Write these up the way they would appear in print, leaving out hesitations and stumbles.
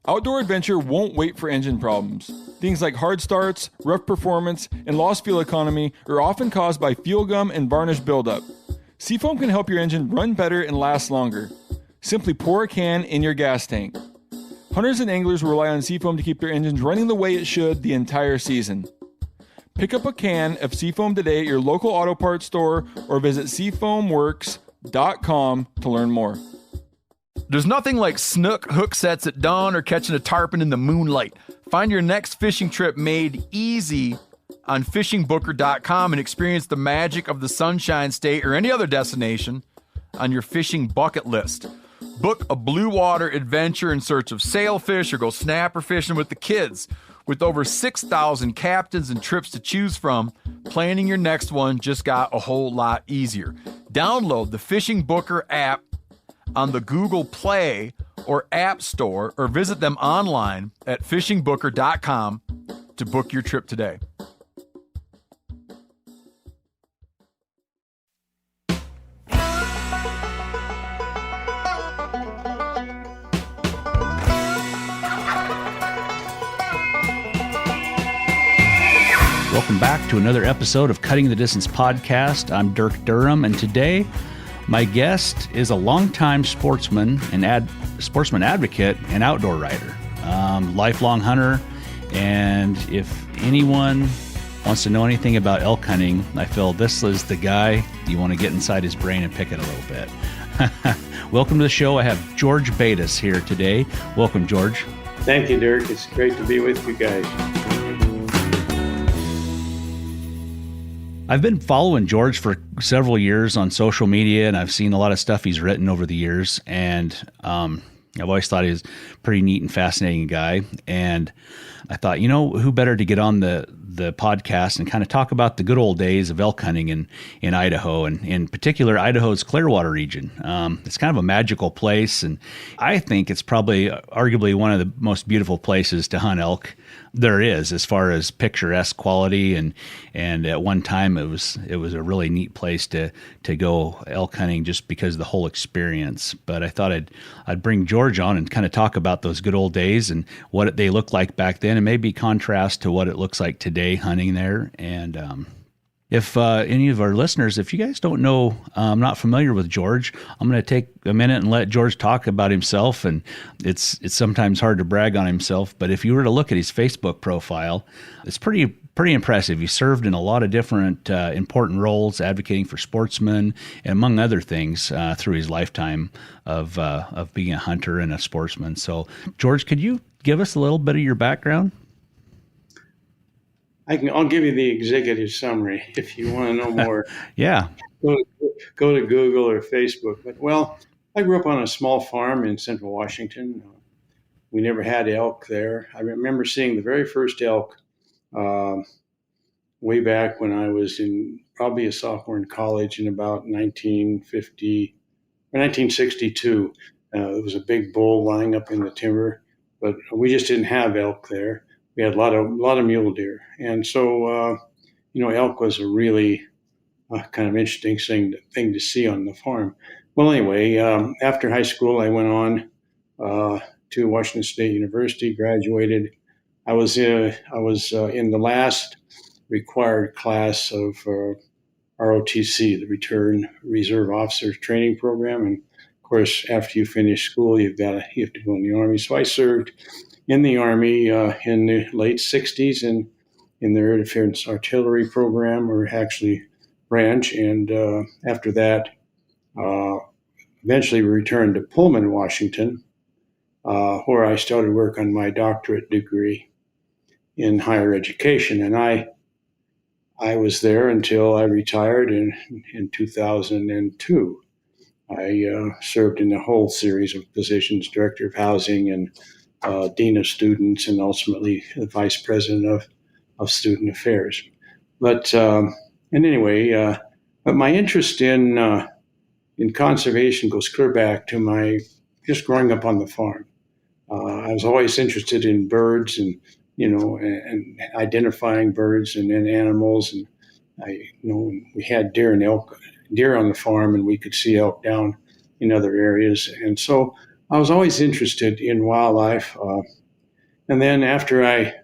Outdoor adventure won't wait for engine problems. Things like hard starts, rough performance, and lost fuel economy are often caused by fuel gum and varnish buildup. Seafoam can help your engine run better and last longer. Simply pour a can in your gas tank. Hunters and anglers rely on Seafoam to keep their engines running the way it should the entire season. Pick up a can of Seafoam today at your local auto parts store or visit seafoamworks.com to learn more. There's nothing like snook hook sets at dawn or catching a tarpon in the moonlight. Find your next fishing trip made easy on fishingbooker.com and experience the magic of the Sunshine State or any other destination on your fishing bucket list. Book a blue water adventure in search of sailfish or go snapper fishing with the kids. With over 6,000 captains and trips to choose from, planning your next one just got a whole lot easier. Download the Fishing Booker app on the Google Play or App Store or visit them online at fishingbooker.com to book your trip today. Welcome back to another episode of Cutting the Distance podcast. I'm Dirk Durham, and today my guest is a longtime sportsman and sportsman advocate and outdoor rider, lifelong hunter. And if anyone wants to know anything about elk hunting, I feel this is the guy you want to get inside his brain and pick it a little bit. Welcome to the show. I have George Batis here today. Welcome, George. Thank you, Dirk. It's great to be with you guys. I've been following George for several years on social media, and I've seen a lot of stuff he's written over the years. And I've always thought he was a pretty neat and fascinating guy. And I thought, who better to get on the podcast and kind of talk about the good old days of elk hunting in Idaho, and in particular, Idaho's Clearwater region. It's kind of a magical place, and I think it's probably arguably one of the most beautiful places to hunt elk there is, as far as picturesque quality, and at one time it was a really neat place to go elk hunting just because of the whole experience. But I thought I'd bring George on and kind of talk about those good old days and what they looked like back then, and maybe contrast to what it looks like today hunting there. And if any of our listeners, if you guys don't know, I'm not familiar with George, I'm going to take a minute and let George talk about himself. And it's sometimes hard to brag on himself, but if you were to look at his Facebook profile, it's pretty impressive. He served in a lot of different important roles, advocating for sportsmen, and among other things, through his lifetime of being a hunter and a sportsman. So, George, could you give us a little bit of your background? I'll give you the executive summary if you want to know more. Yeah. Go to Google or Facebook. But, I grew up on a small farm in central Washington. We never had elk there. I remember seeing the very first elk way back when I was probably a sophomore in college in about 1950 or 1962. There was a big bull lying up in the timber, but we just didn't have elk there. We had a lot of mule deer, and so elk was a really kind of interesting thing to see on the farm. Well, anyway, after high school, I went on to Washington State University, graduated. I was in the last required class of ROTC, the Return Reserve Officers Training Program, and of course, after you finish school, you have to go in the Army. So I served in the Army in the late 60s and in their interference artillery program, or actually branch. And after that, eventually we returned to Pullman, Washington, where I started work on my doctorate degree in higher education. And I was there until I retired in 2002. I served in a whole series of positions, director of housing and dean of students, and ultimately the vice president of student affairs. But but my interest in conservation goes clear back to my just growing up on the farm. I was always interested in birds and identifying birds and then animals, and we had deer on the farm, and we could see elk down in other areas, and so I was always interested in wildlife. And then after I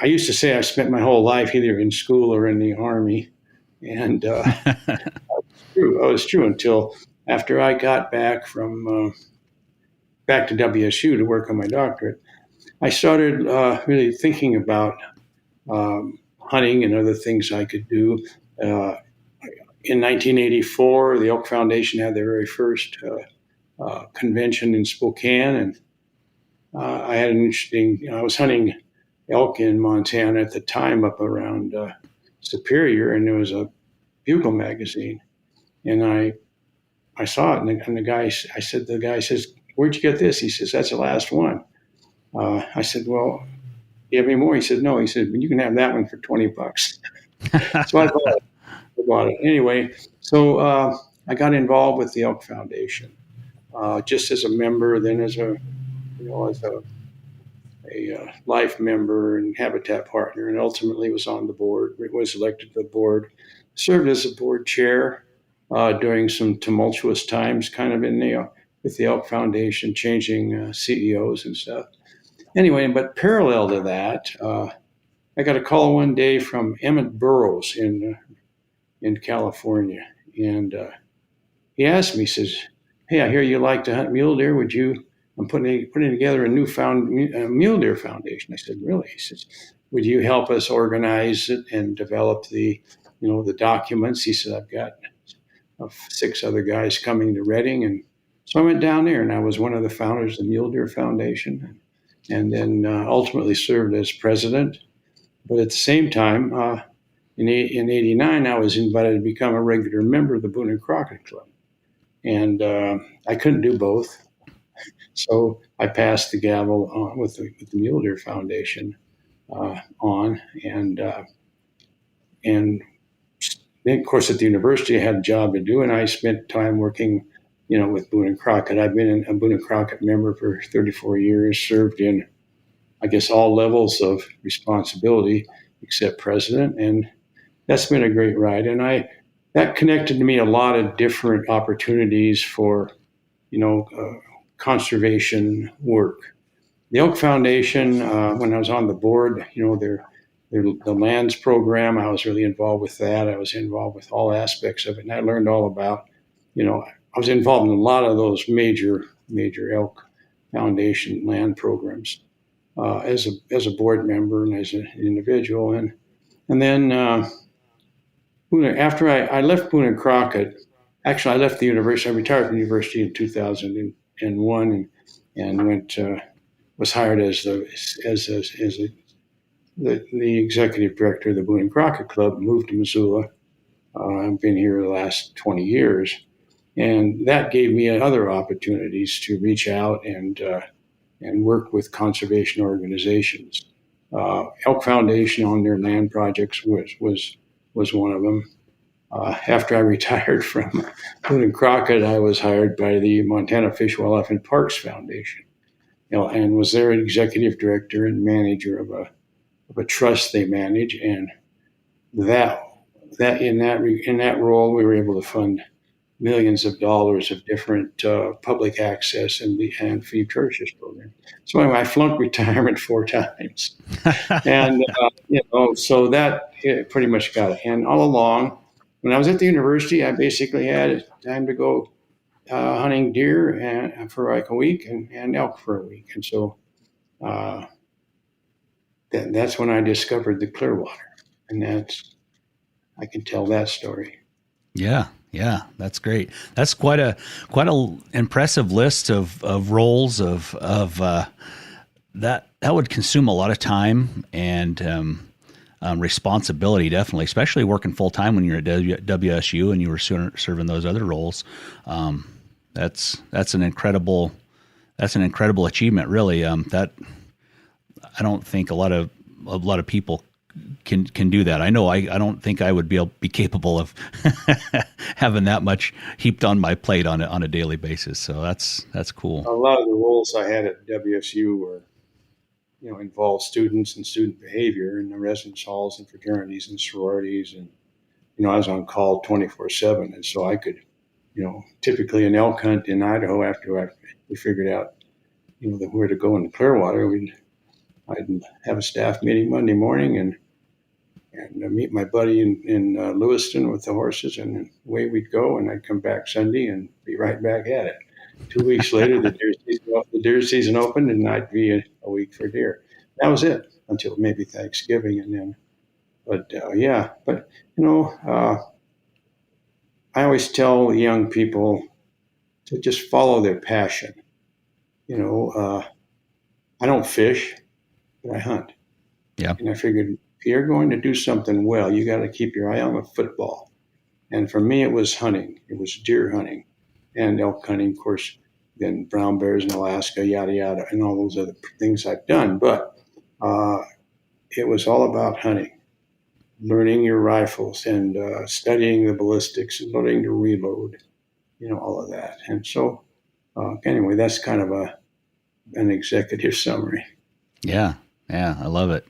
used to say I spent my whole life either in school or in the Army. And that was true until after I got back back to WSU to work on my doctorate. I started really thinking about hunting and other things I could do. In 1984, the Elk Foundation had their very first convention in Spokane, and I had an interesting. I was hunting elk in Montana at the time, up around Superior, and there was a Bugle magazine, and I saw it, and the guy, I said, the guy says, "Where'd you get this?" He says, "That's the last one." I said, "Well, do you have any more?" He said, "No." He said, "Well, you can have that one for $20." So I bought it anyway. So I got involved with the Elk Foundation, just as a member, then as a life member and habitat partner, and ultimately was on the board. Was elected to the board, served as a board chair during some tumultuous times, kind of in the with the Elk Foundation, changing CEOs and stuff. Anyway, but parallel to that, I got a call one day from Emmett Burrows in California, and he asked me, he says, "Hey, I hear you like to hunt mule deer. Would you?" I'm putting together a new mule deer foundation. I said, "Really?" He says, "Would you help us organize it and develop the documents?" He said, "I've got 6 other guys coming to Redding," and so I went down there, and I was one of the founders of the Mule Deer Foundation, and then ultimately served as president. But at the same time, in '89, I was invited to become a regular member of the Boone and Crockett Club, and I couldn't do both. So I passed the gavel with the Mule Deer Foundation on, and then, of course, at the university, I had a job to do, and I spent time working, with Boone and Crockett. I've been a Boone and Crockett member for 34 years, served in, I guess, all levels of responsibility except president, and that's been a great ride. And that connected to me a lot of different opportunities for, conservation work. The Elk Foundation, when I was on the board, the lands program, I was really involved with that. I was involved with all aspects of it, and I learned all about, I was involved in a lot of those major Elk Foundation land programs as a board member and as an individual, and then after I left Boone and Crockett, actually I left the university. I retired from the university in 2001 and went was hired as the executive director of the Boone and Crockett Club. Moved to Missoula. I've been here the last 20 years, and that gave me other opportunities to reach out and work with conservation organizations. Elk Foundation on their land projects was one of them. After I retired from Boone and Crockett, I was hired by the Montana Fish, Wildlife, and Parks Foundation, and was their executive director and manager of a trust they manage. And that in that role, we were able to fund millions of dollars of different public access and fee purchase programs. So anyway, I flunked retirement 4 times, and so that pretty much got it. And all along, when I was at the university, I basically had time to go hunting deer for like a week and elk for a week, and so that's when I discovered the Clearwater, and I can tell that story. Yeah, that's great. That's quite a impressive list of roles of that would consume a lot of time and responsibility, definitely, especially working full time when you're at WSU and you were serving those other roles. That's an incredible achievement, really. That I don't think a lot of people can do that. I know I don't think I would be capable of having that much heaped on my plate on a daily basis. So that's cool. A lot of the roles I had at WSU were, involved students and student behavior in the residence halls and fraternities and sororities, and I was on call 24/7, and so I could typically an elk hunt in Idaho, after we figured out, where to go in the Clearwater, I'd have a staff meeting Monday morning and meet my buddy in Lewiston with the horses, and away we'd go. And I'd come back Sunday and be right back at it. 2 weeks later, the deer season opened, and I'd be a week for deer. That was it until maybe Thanksgiving, and then. But I always tell young people to just follow their passion. I don't fish, but I hunt. Yeah. And I figured, if you're going to do something well, you got to keep your eye on the football. And for me, it was hunting. It was deer hunting and elk hunting, of course, then brown bears in Alaska, yada, yada, and all those other things I've done. But it was all about hunting, learning your rifles and studying the ballistics and learning to reload, all of that. And so, anyway, that's kind of an executive summary. Yeah. I love it.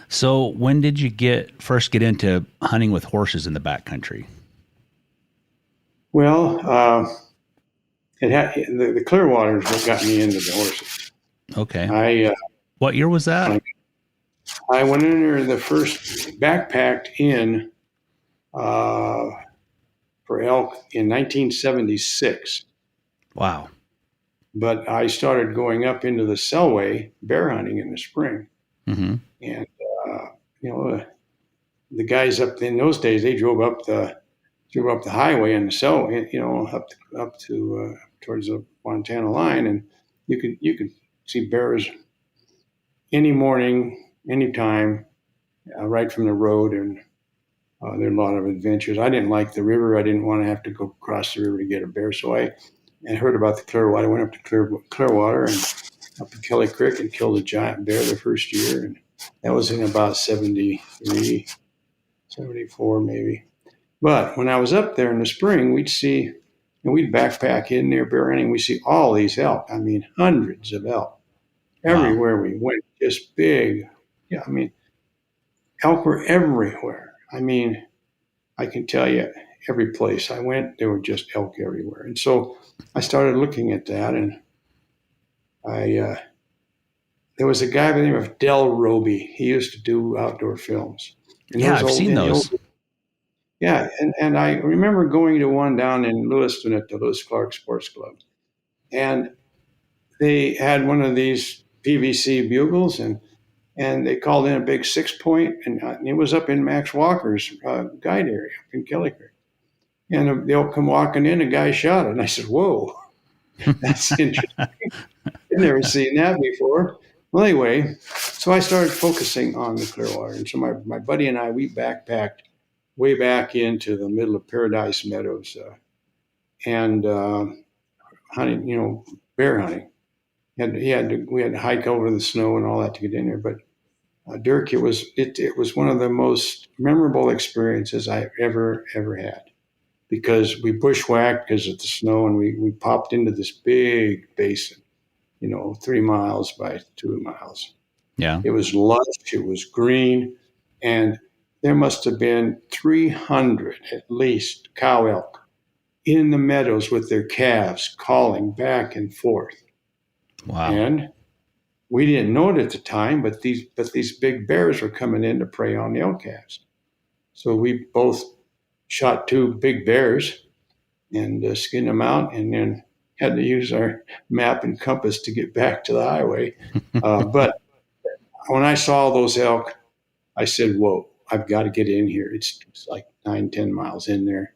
So when did you first get into hunting with horses in the backcountry? Well, the Clearwater is what got me into the horses. Okay. What year was that? I went in there the first backpacked in for elk in 1976. Wow. But I started going up into the Selway bear hunting in the spring. Mm-hmm. And, the guys up in those days, they drove up the highway in the Selway, up to towards the Montana line. And you could see bears any morning, anytime, right from the road. And there are a lot of adventures. I didn't like the river. I didn't want to have to go across the river to get a bear. So I heard about the Clearwater. I went up to Clearwater and up to Kelly Creek and killed a giant bear the first year. And that was in about 73, 74 maybe. But when I was up there in the spring, we'd backpack in there bear hunting. We see all these elk. I mean, hundreds of elk. Everywhere we went, just big. Yeah, I mean, elk were everywhere. I mean, I can tell you, every place I went, there were just elk everywhere. And so I started looking at that, and there was a guy by the name of Del Roby. He used to do outdoor films. And I've seen those. And I remember going to one down in Lewiston at the Lewis Clark Sports Club. And they had one of these PVC bugles, and they called in a big 6-point, and it was up in Max Walker's guide area up in Kelly Creek. And they'll come walking in, a guy shot it. And I said, whoa, that's interesting. I'd never seen that before. Well, anyway, so I started focusing on the Clearwater. And so my buddy and I, we backpacked way back into the middle of Paradise Meadows and hunting, bear hunting. We had to hike over the snow and all that to get in there. But Dirk, it was one of the most memorable experiences I ever had, because we bushwhacked because of the snow, and we popped into this big basin, 3 miles by 2 miles. Yeah. It was lush, it was green, and there must have been 300 at least cow elk in the meadows with their calves calling back and forth. Wow. And we didn't know it at the time, but these big bears were coming in to prey on the elk calves. So we both shot 2 big bears and skinned them out, and then had to use our map and compass to get back to the highway. But when I saw those elk, I said, whoa, I've got to get in here. It's like 9-10 miles in there.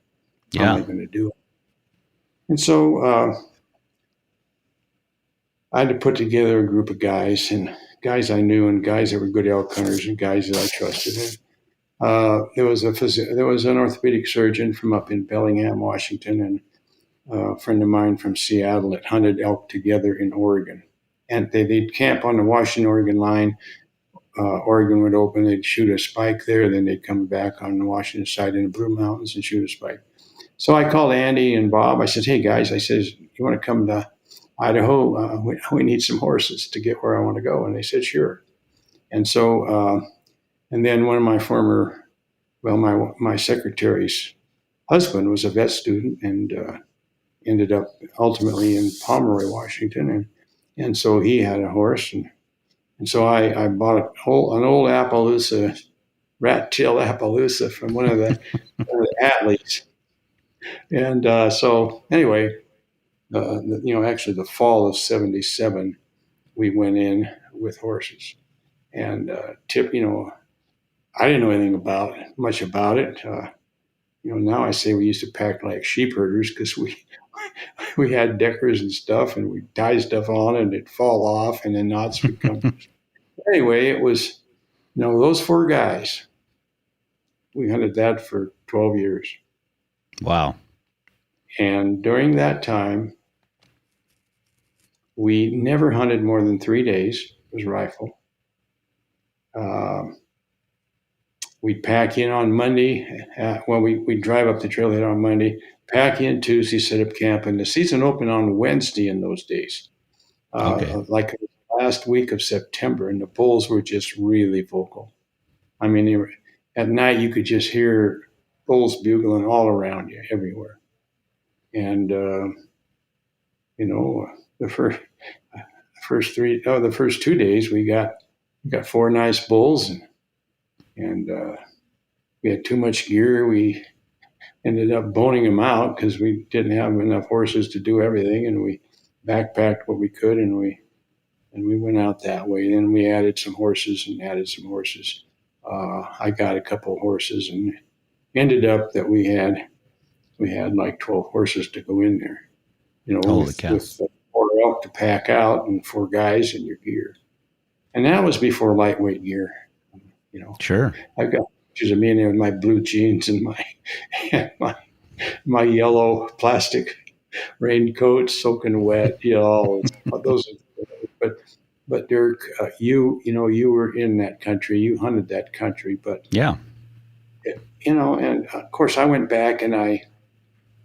Yeah. How am I going to do it? And so I had to put together a group of guys, and guys I knew, and guys that were good elk hunters, and guys that I trusted. And there was an orthopedic surgeon from up in Bellingham, Washington, and a friend of mine from Seattle that hunted elk together in Oregon. And they'd camp on the Washington-Oregon line. Oregon would open, they'd shoot a spike there, then they'd come back on the Washington side in the Blue Mountains and shoot a spike. So I called Andy and Bob. I said, hey, guys, you want to come to Idaho? We need some horses to get where I want to go. And they said, sure. And so, and then one of my my secretary's husband was a vet student and ended up ultimately in Pomeroy, Washington, and so he had a horse, and so I bought an old Appaloosa, rat tail Appaloosa from one of the athletes, and so anyway, actually the fall of '77, we went in with horses, and I didn't know anything much about it. Now I say we used to pack like sheep herders because we had deckers and stuff, and we tie stuff on, and it'd fall off, and then knots would come. Anyway, it was those four guys. We hunted that for 12 years, Wow. and during that time, we never hunted more than 3 days. It was rifle. We'd pack in on Monday. We'd drive up the trailhead on Monday, pack in Tuesday, set up camp, and the season opened on Wednesday in those days. Like the last week of September, and the bulls were just really vocal. I mean, at night you could just hear bulls bugling all around you, everywhere. And the first 2 days we got four nice bulls, and we had too much gear. We ended up boning them out because we didn't have enough horses to do everything, and we backpacked what we could, and we went out that way. Then we added some horses. I got a couple of horses, and ended up that we had like 12 horses to go in there. With 4 elk to pack out and 4 guys in your gear, and that was before lightweight gear. Sure. I've got pictures of me in there with my blue jeans and my yellow plastic raincoat soaking wet. Those. But Dirk, you were in that country. You hunted that country, but yeah, and of course I went back and I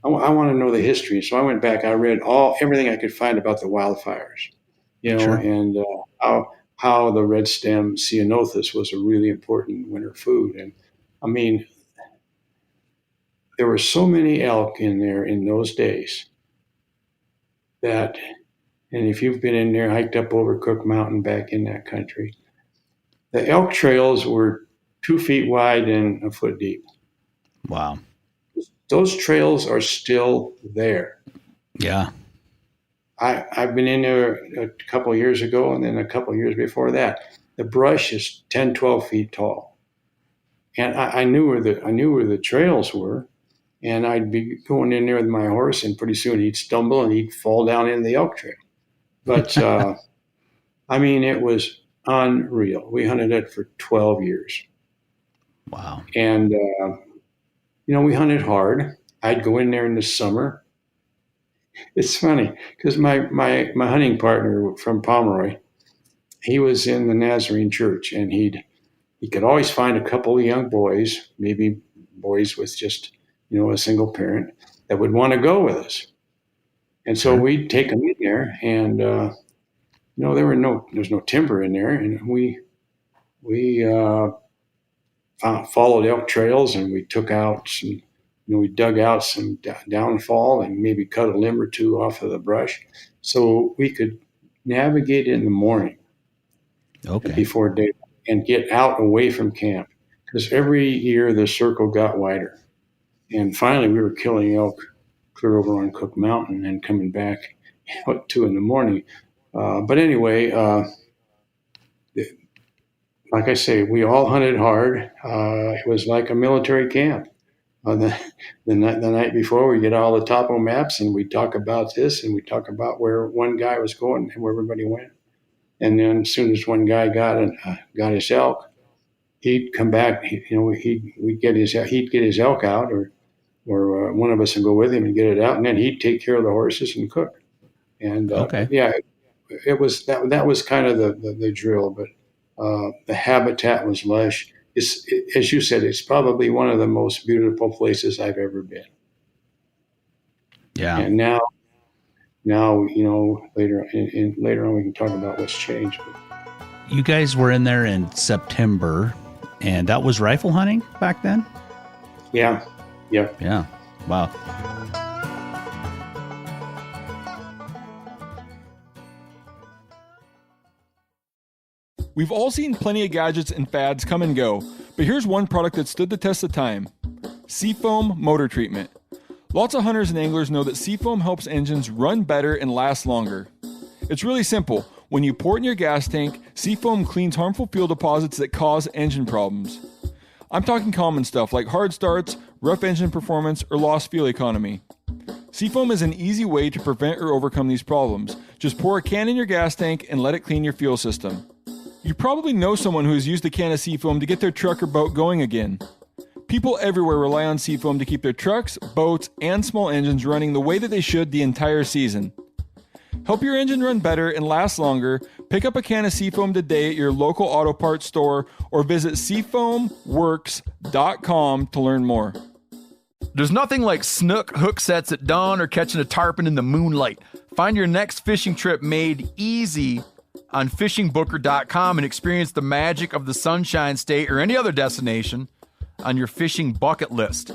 want to know the history. So I went back. I read everything I could find about the wildfires. Sure. And how the red stem ceanothus was a really important winter food. And I mean, there were so many elk in there in those days that, and if you've been in there, hiked up over Cook Mountain back in that country, the elk trails were 2 feet wide and a foot deep. Wow. Those trails are still there. Yeah. I've been in there a couple of years ago, and then a couple of years before that. The brush is 10, 12 feet tall. And I knew where the trails were, and I'd be going in there with my horse, and pretty soon he'd stumble and he'd fall down in the elk trail. But I mean, it was unreal. We hunted it for 12 years. Wow. And we hunted hard. I'd go in there in the summer. It's funny because my hunting partner from Pomeroy, he was in the Nazarene church, and he could always find a couple of young boys, maybe boys with just a single parent, that would want to go with us. And so we'd take them in there, and there's no timber in there, and we followed elk trails, and we took out some. We dug out some downfall and maybe cut a limb or two off of the brush, so we could navigate in the morning, before daylight, and get out away from camp. Because every year the circle got wider, and finally we were killing elk clear over on Cook Mountain and coming back at 2 a.m. But anyway, like I say, we all hunted hard. It was like a military camp. The night before, we get all the topo maps, and we talk about this, and we talk about where one guy was going and where everybody went. And then as soon as one guy got his elk, he'd come back. He'd get his elk out, or one of us would go with him and get it out, and then he'd take care of the horses and cook. And it was that was kind of the drill. But the habitat was lush. As you said, it's probably one of the most beautiful places I've ever been. Yeah. And now, later on we can talk about what's changed. You guys were in there in September, and that was rifle hunting back then? Yeah. Yeah. Wow. We've all seen plenty of gadgets and fads come and go, but here's one product that stood the test of time. Seafoam Motor Treatment. Lots of hunters and anglers know that seafoam helps engines run better and last longer. It's really simple. When you pour it in your gas tank, seafoam cleans harmful fuel deposits that cause engine problems. I'm talking common stuff like hard starts, rough engine performance, or lost fuel economy. Seafoam is an easy way to prevent or overcome these problems. Just pour a can in your gas tank and let it clean your fuel system. You probably know someone who has used a can of seafoam to get their truck or boat going again. People everywhere rely on seafoam to keep their trucks, boats, and small engines running the way that they should the entire season. Help your engine run better and last longer. Pick up a can of seafoam today at your local auto parts store or visit seafoamworks.com to learn more. There's nothing like snook hook sets at dawn or catching a tarpon in the moonlight. Find your next fishing trip made easy on fishingbooker.com and experience the magic of the Sunshine State or any other destination on your fishing bucket list.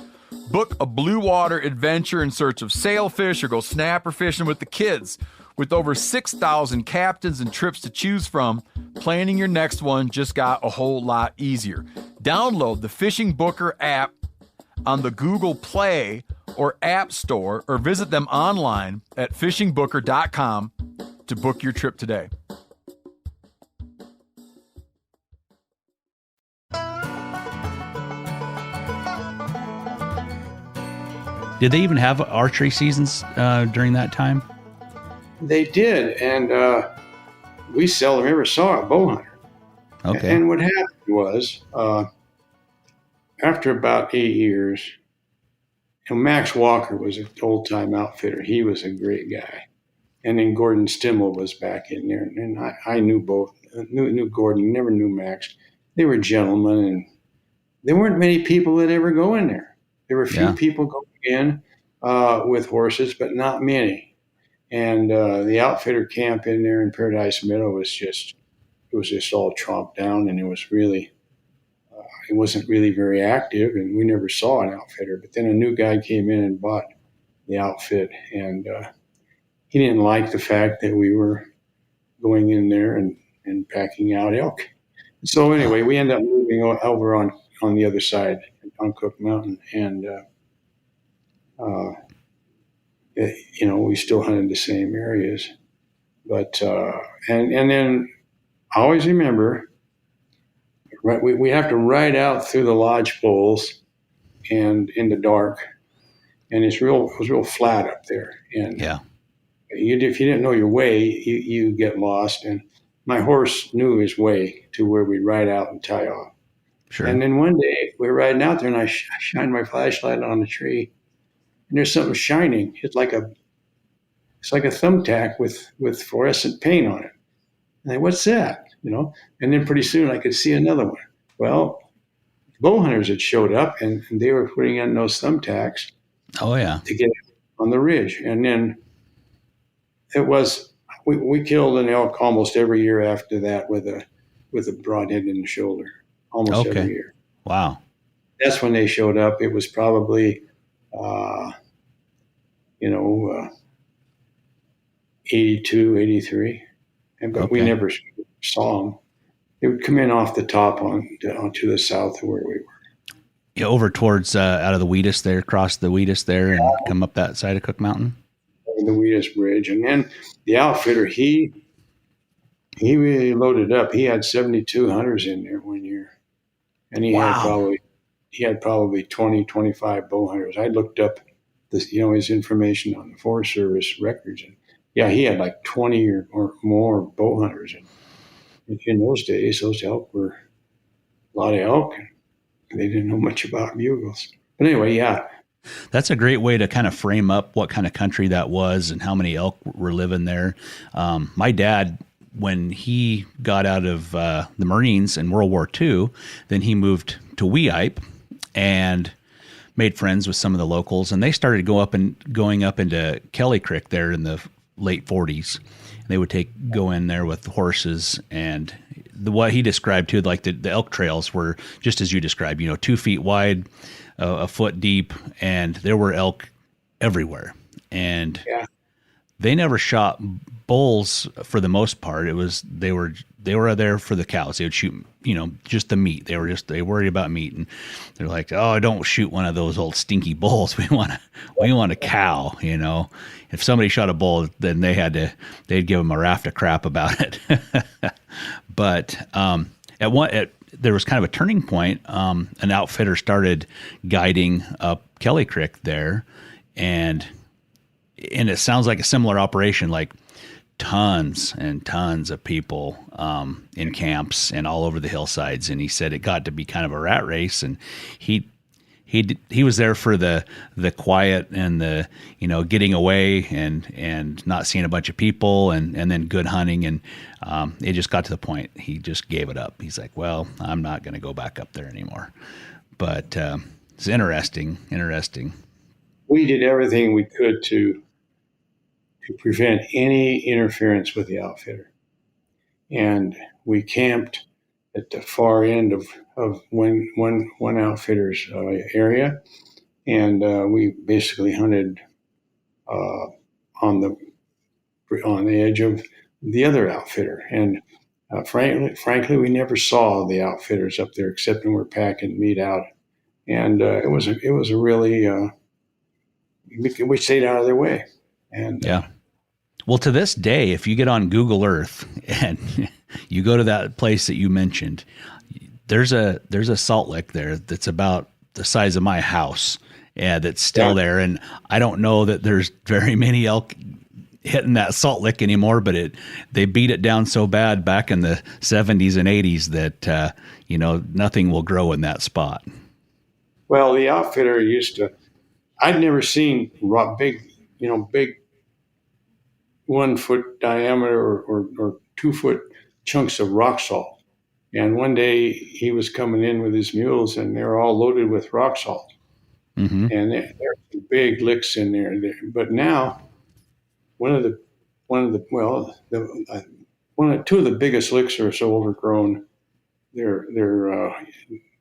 Book a blue water adventure in search of sailfish or go snapper fishing with the kids. With over 6,000 captains and trips to choose from, planning your next one just got a whole lot easier. Download the Fishing Booker app on the Google Play or App Store or visit them online at fishingbooker.com to book your trip today. Did they even have archery seasons during that time? They did, and we seldom ever saw a bow hunter. Okay. And what happened was, after about 8 years, Max Walker was an old-time outfitter. He was a great guy. And then Gordon Stimmel was back in there. And I knew both. Knew Gordon, never knew Max. They were gentlemen, and there weren't many people that ever go in there. There were a few people going in with horses, but not many. And the outfitter camp in there in Paradise Meadow was just all tromped down, and it wasn't really very active, and we never saw an outfitter. But then a new guy came in and bought the outfit, and he didn't like the fact that we were going in there and packing out elk. So anyway, we ended up moving over on the other side on Cook Mountain, and we still hunted the same areas. But and then I always remember, right, we have to ride out through the lodge poles and in the dark, and it was real flat up there. And if you didn't know your way, you get lost. And my horse knew his way to where we'd ride out and tie off. Sure. And then one day we were riding out there, and I shined my flashlight on a tree, and there's something shining. It's like a thumbtack with fluorescent paint on it. And I, what's that? And then pretty soon I could see another one. Well, bow hunters had showed up, and they were putting in those thumbtacks. Oh yeah. To get on the ridge. And then it was we killed an elk almost every year after that with a broadhead in the shoulder. Almost every year. Wow. That's when they showed up. It was probably 82, 83. But we never saw them. They would come in off the top onto the south of where we were. Yeah, over towards out of the Wheatus there, across the Wheatus there, and come up that side of Cook Mountain. Over the Wheatus Bridge. And then the outfitter, he really loaded up. He had 72 hunters in there one year. And he had probably 20, 25 bow hunters. I looked up his information on the Forest Service records, and he had like 20 or more bow hunters. And in those days, those elk were a lot of elk, and they didn't know much about bugles. But anyway, that's a great way to kind of frame up what kind of country that was and how many elk were living there. My dad, when he got out of the Marines in World War II, then he moved to Weippe and made friends with some of the locals, and they started going up into Kelly Creek there in the late 40s. They would go in there with horses, and what he described too, like the elk trails were just as you described, 2 feet wide, a foot deep, and there were elk everywhere. And Yeah. they never shot bulls for the most part. It was they were there for the cows. They would shoot, just the meat. They worried about meat, and they're like, oh, don't shoot one of those old stinky bulls. We want a cow. If somebody shot a bull, then they'd give them a raft of crap about it. But there was kind of a turning point. An outfitter started guiding up Kelly Creek there, and it sounds like a similar operation, like tons and tons of people in camps and all over the hillsides. And he said it got to be kind of a rat race, and he was there for the quiet and the getting away and not seeing a bunch of people and then good hunting, and it just got to the point he just gave it up. He's like, well, I'm not going to go back up there anymore. But it's interesting. We did everything we could to prevent any interference with the outfitter. And we camped at the far end of one outfitter's area, and we basically hunted on the edge of the other outfitter. And frankly, we never saw the outfitters up there except when we're packing meat out. And it was a really we stayed out of their way. And yeah. Well, to this day, if you get on Google Earth and you go to that place that you mentioned, there's a salt lick there that's about the size of my house, that's still there. And I don't know that there's very many elk hitting that salt lick anymore, but they beat it down so bad back in the 70s and 80s that nothing will grow in that spot. Well, the outfitter I'd never seen big 1 foot diameter or 2 foot chunks of rock salt. And one day he was coming in with his mules, and they're all loaded with rock salt. Mm-hmm. And there are big licks in there. But now, two of the biggest licks are so overgrown, they're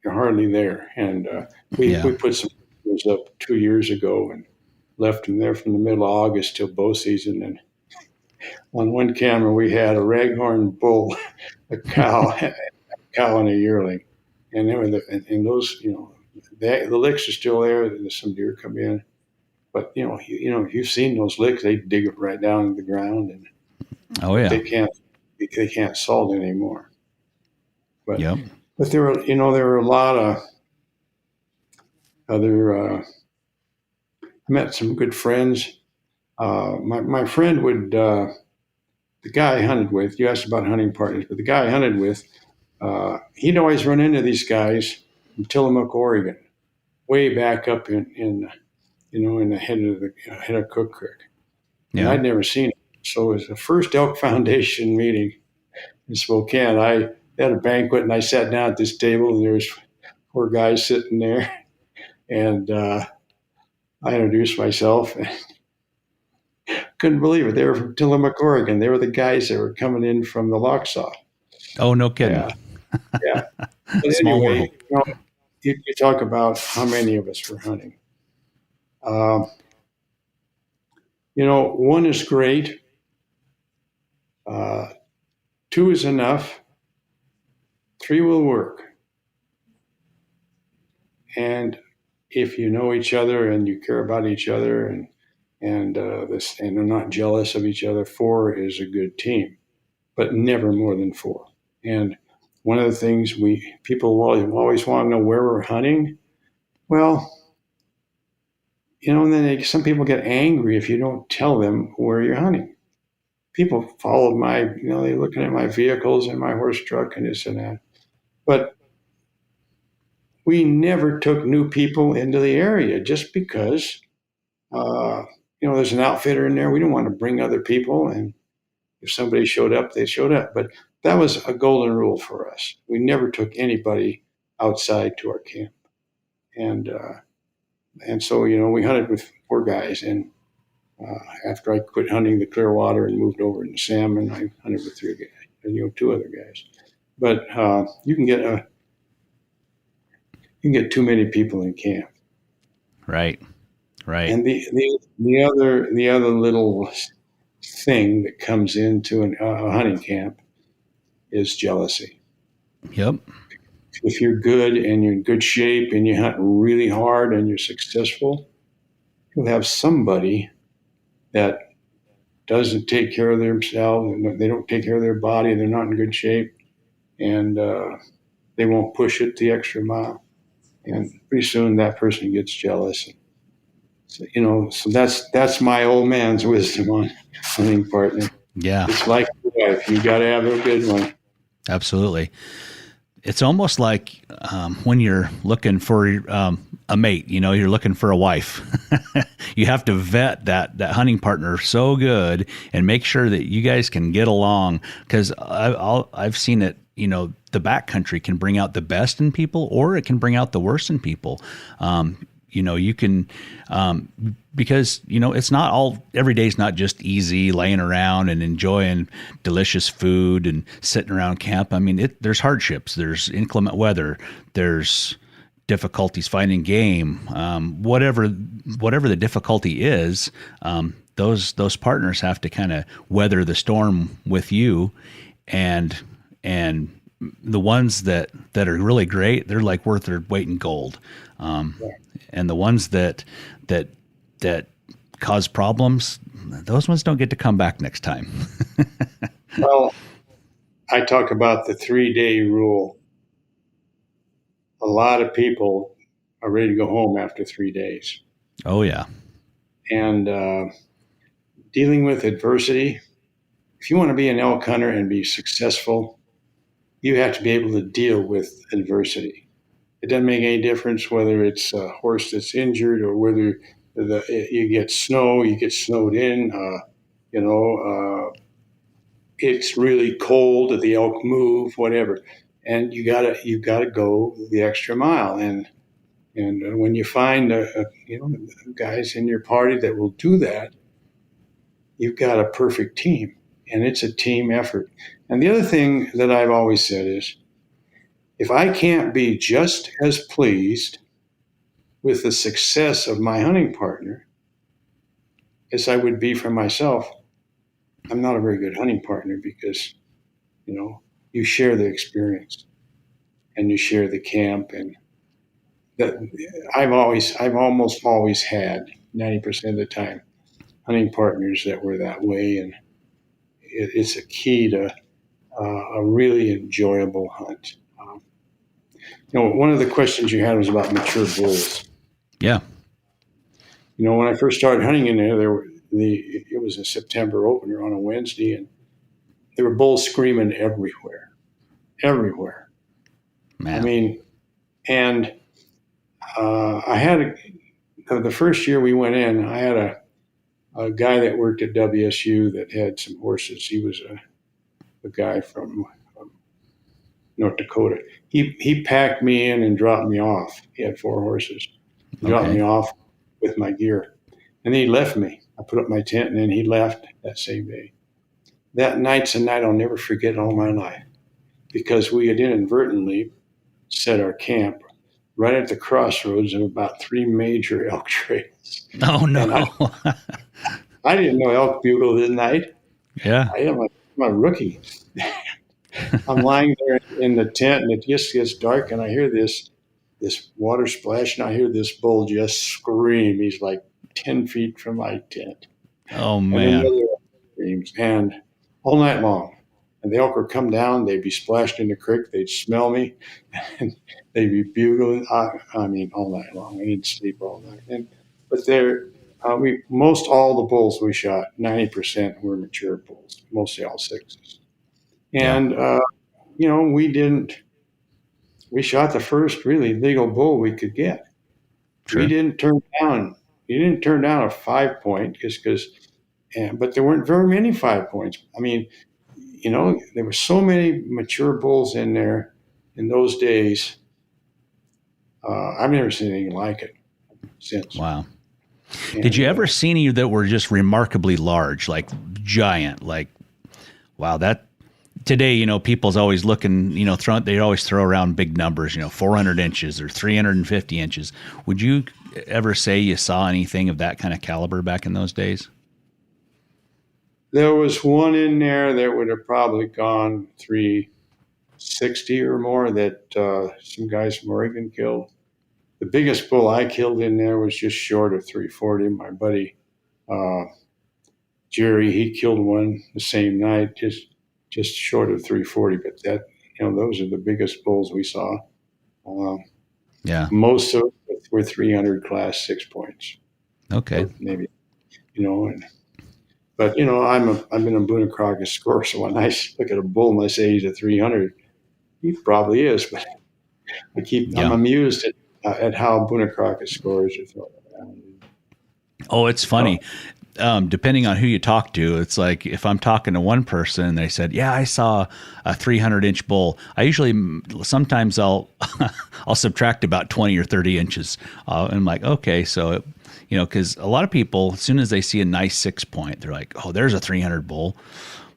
hardly there. And we put some up 2 years ago and left them there from the middle of August till bow season. And on one camera, we had a raghorn bull, a cow, and a yearling, and those, the licks are still there. There's some deer come in, but if you've seen those licks, they dig it right down in the ground, and they can't salt anymore. But there were a lot of other. I met some good friends. My friend would. The guy I hunted with, you asked about hunting partners, but the guy I hunted with, he'd always run into these guys from Tillamook, Oregon, way back up in the head of Cook Creek. Yeah. And I'd never seen it. So it was the first Elk Foundation meeting in Spokane. I had a banquet, and I sat down at this table, and there was 4 guys sitting there. And I introduced myself. Couldn't believe it. They were from Tillamook, Oregon. They were the guys that were coming in from the Locksaw. Oh, no kidding. Yeah. But anyway, you talk about how many of us were hunting. 1 is great. 2 is enough. 3 will work. And if you know each other and you care about each other and they're not jealous of each other, 4 is a good team, but never more than 4. And one of the things people always want to know where we're hunting. Well, and then some people get angry if you don't tell them where you're hunting. People followed they're looking at my vehicles and my horse truck and this and that. But we never took new people into the area just because, there's an outfitter in there. We didn't want to bring other people. And if somebody showed up, they showed up. But that was a golden rule for us. We never took anybody outside to our camp. And so, we hunted with 4 guys. And after I quit hunting the Clearwater and moved over into salmon, I hunted with 3 guys, and 2 other guys. But you can get too many people in camp. Right. Right. And the other little thing that comes into a hunting camp is jealousy. Yep. If you're good and you're in good shape and you hunt really hard and you're successful, you'll have somebody that doesn't take care of themselves, and they don't take care of their body, they're not in good shape, and they won't push it the extra mile. And pretty soon that person gets jealous. So, so that's my old man's wisdom on hunting partner. Yeah. It's like a wife. You got to have a good one. Absolutely. It's almost like when you're looking for a mate, you're looking for a wife. You have to vet that hunting partner so good and make sure that you guys can get along. Because I've seen it, the backcountry can bring out the best in people, or it can bring out the worst in people. You can, because, it's not all, every day's not just easy laying around and enjoying delicious food and sitting around camp. I mean, there's hardships, there's inclement weather, there's difficulties finding game, whatever the difficulty is, those partners have to kind of weather the storm with you, and the ones that are really great, they're like worth their weight in gold. And the ones that cause problems, those ones don't get to come back next time. Well, I talk about the 3-day rule. A lot of people are ready to go home after 3 days. Oh, yeah. And dealing with adversity, if you want to be an elk hunter and be successful, you have to be able to deal with adversity. It doesn't make any difference whether it's a horse that's injured or whether you get snow, you get snowed in, it's really cold, the elk move, whatever. And you gotta go the extra mile. And when you find guys in your party that will do that, you've got a perfect team, and it's a team effort. And the other thing that I've always said is, if I can't be just as pleased with the success of my hunting partner as I would be for myself, I'm not a very good hunting partner, because, you share the experience and you share the camp. And that I've almost always had 90% of the time hunting partners that were that way. And it's a key to a really enjoyable hunt. One of the questions you had was about mature bulls. Yeah. When I first started hunting in there, it was a September opener on a Wednesday, and there were bulls screaming everywhere. Man. I mean, and I had the first year we went in, I had a guy that worked at WSU that had some horses. He was a guy from North Dakota. He packed me in and dropped me off. He had 4 horses. He dropped me off with my gear. And then he left me. I put up my tent, and then he left that same day. That night's a night I'll never forget all my life, because we had inadvertently set our camp right at the crossroads of about 3 major elk trails. Oh, no. And I didn't know elk bugle this night. Yeah. I'm a rookie. I'm lying there in the tent, and it just gets dark, and I hear this water splash, and I hear this bull just scream. He's like 10 feet from my tent. Oh, man. And then the other screams, and all night long. And the elk would come down, they'd be splashed in the creek, they'd smell me, and they'd be bugling. I mean, all night long. I didn't sleep all night. But most all the bulls we shot, 90% were mature bulls, mostly all 6s. And, we shot the first really legal bull we could get. True. You didn't turn down a 5-point but there weren't very many 5 points. I mean, there were so many mature bulls in there in those days. I've never seen anything like it since. Wow. Did you ever see any that were just remarkably large, like giant, like, wow, today, people's always looking, they always throw around big numbers, 400 inches or 350 inches. Would you ever say you saw anything of that kind of caliber back in those days? There was one in there that would have probably gone 360 or more that some guys from Oregon killed. The biggest bull I killed in there was just short of 340. My buddy Jerry, he killed one the same night, just short of 340. But those are the biggest bulls we saw. Yeah. Most of them were 300 class 6 points. Okay. Or maybe, but I've been a Boone and Crockett scorer, so when I look at a bull and I say he's a 300, he probably is. But I'm amused at how Boone and Crockett scores are thrown around. Oh, it's funny. Depending on who you talk to, it's like if I'm talking to one person and they said, yeah, I saw a 300-inch bull, sometimes I'll subtract about 20 or 30 inches. And I'm like, okay, so, because a lot of people, as soon as they see a nice 6 point, they're like, oh, there's a 300 bull.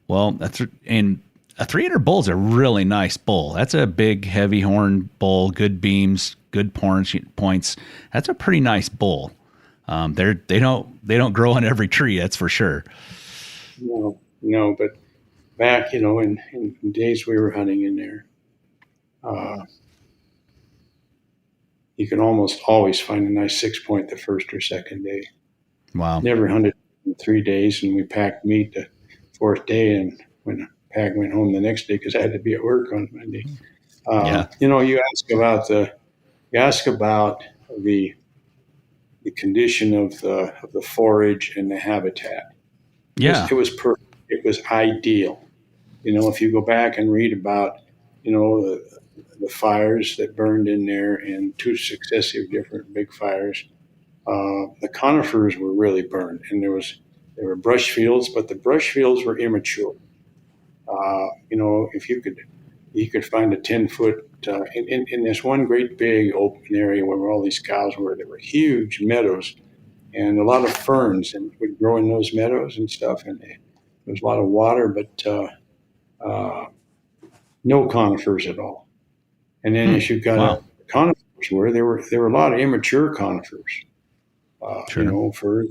Well, and a 300 bull is a really nice bull. That's a big, heavy horn bull, good beams, good points. That's a pretty nice bull. They don't grow on every tree, that's for sure. No, but back, in days we were hunting in there, you can almost always find a nice 6 point the first or second day. Wow. Never hunted in 3 days, and we packed meat the fourth day, and when the pack went home the next day because I had to be at work on Monday. You ask about the condition of the forage and the habitat. Yeah. It was perfect. It was ideal. If you go back and read about, the fires that burned in there and 2 successive different big fires, the conifers were really burned, and there were brush fields, but the brush fields were immature. If you could find a 10-foot in this one great big open area where all these cows were. There were huge meadows and a lot of ferns and would grow in those meadows and stuff. And there was a lot of water, but no conifers at all. And then as you got conifers there were a lot of immature conifers. Sure. Fir,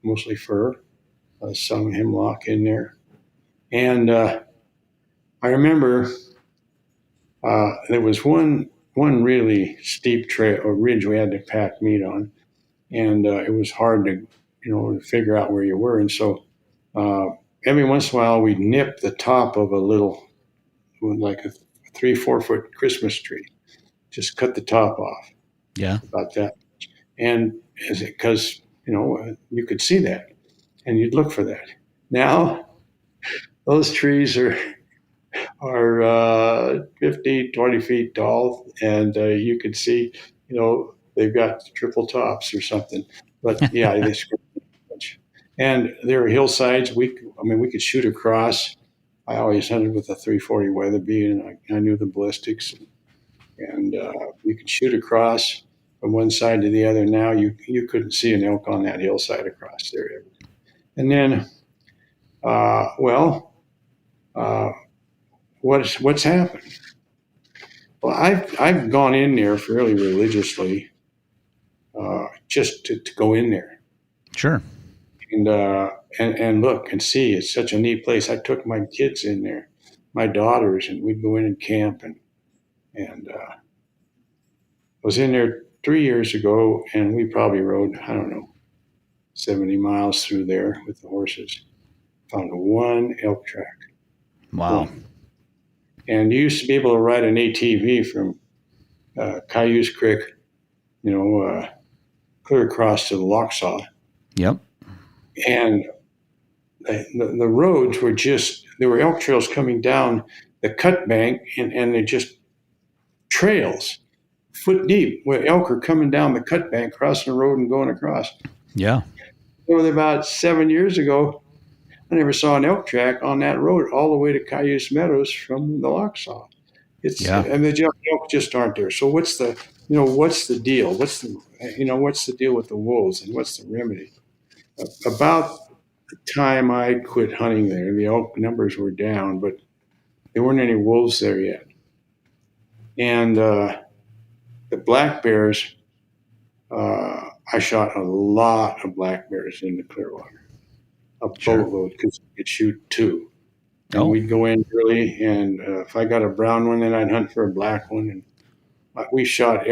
mostly fir, some hemlock in there, and I remember. There was one really steep trail or ridge we had to pack meat on, and it was hard to figure out where you were. And so every once in a while we'd nip the top of a little, like a 3-4 foot Christmas tree, just cut the top off. Yeah, about that, and because you could see that, and you'd look for that. Now those trees are 50, 20 feet tall, and you could see, they've got triple tops or something. But yeah, they scream much. And there are hillsides. We could shoot across. I always hunted with a 340 Weatherby, and I knew the ballistics. And you could shoot across from one side to the other. Now you couldn't see an elk on that hillside across there ever. And then, what's happened? Well, I've gone in there fairly religiously, just to go in there. Sure. And look and see. It's such a neat place. I took my kids in there, my daughters, and we'd go in and camp. And was in there 3 years ago, and we probably rode 70 miles through there with the horses. Found one elk track. Wow. One. And you used to be able to ride an ATV from Cayuse Creek, clear across to the Locksaw. Yep. And the roads were there were elk trails coming down the cut bank, and they're just trails, foot deep, where elk are coming down the cut bank, crossing the road and going across. Yeah. About 7 years ago, I never saw an elk track on that road all the way to Cayuse Meadows from the Locksaw. And the elk just aren't there. So what's the deal? What's the deal with the wolves, and what's the remedy? About the time I quit hunting there, the elk numbers were down, but there weren't any wolves there yet. And the black bears, I shot a lot of black bears in the Clearwater, a boatload, because you could shoot two. And we'd go in early, and if I got a brown one, then I'd hunt for a black one. And we shot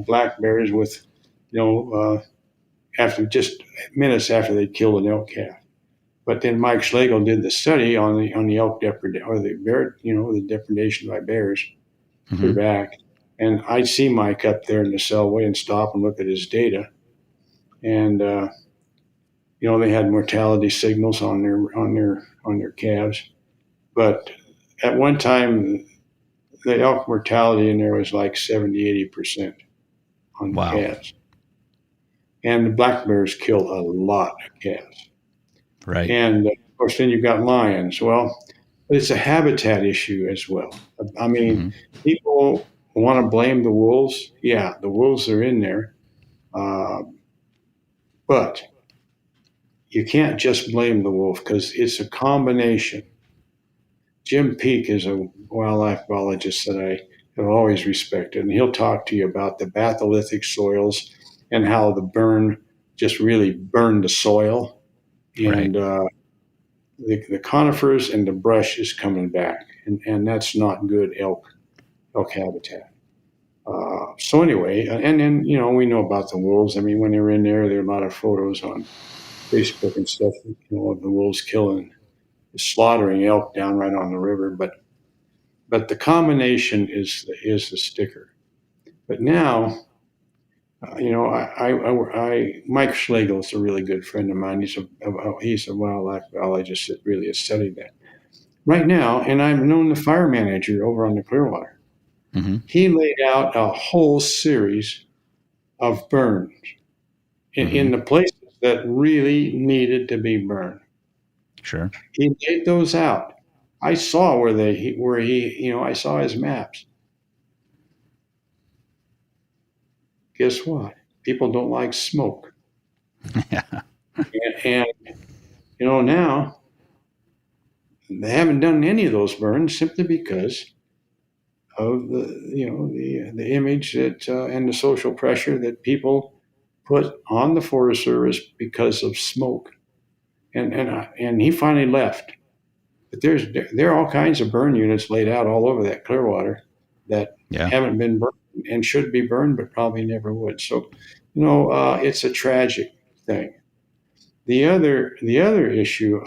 black bears with, after just minutes after they killed an elk calf. But then Mike Schlegel did the study on the elk depredation, or the bear, the depredation by bears through back. And I'd see Mike up there in the cellway and stop and look at his data. And they had mortality signals on their calves. But at one time, the elk mortality in there was like 70-80% on the calves. And the black bears kill a lot of calves. Right. And of course, then you've got lions. Well, it's a habitat issue as well. I mean, people want to blame the wolves. Yeah, the wolves are in there. But you can't just blame the wolf, because it's a combination. Jim Peake is a wildlife biologist that I have always respected, and he'll talk to you about the batholithic soils and how the burn just really burned the soil. And the conifers and the brush is coming back, and that's not good elk habitat. So anyway, and then, we know about the wolves. I mean, when they were in there are a lot of photos on Facebook and stuff, of the wolves slaughtering elk down right on the river. But the combination is the sticker. But now, Mike Schlegel is a really good friend of mine. He's a wildlife biologist that really has studied that. Right now, and I've known the fire manager over on the Clearwater. He laid out a whole series of burns in the places that really needed to be burned. Sure. He laid those out. I saw I saw his maps. Guess what? People don't like smoke. and now they haven't done any of those burns simply because of the image that and the social pressure that people put on the Forest Service because of smoke. And he finally left. But there are all kinds of burn units laid out all over that Clearwater that haven't been burned and should be burned, but probably never would. So, it's a tragic thing. The other issue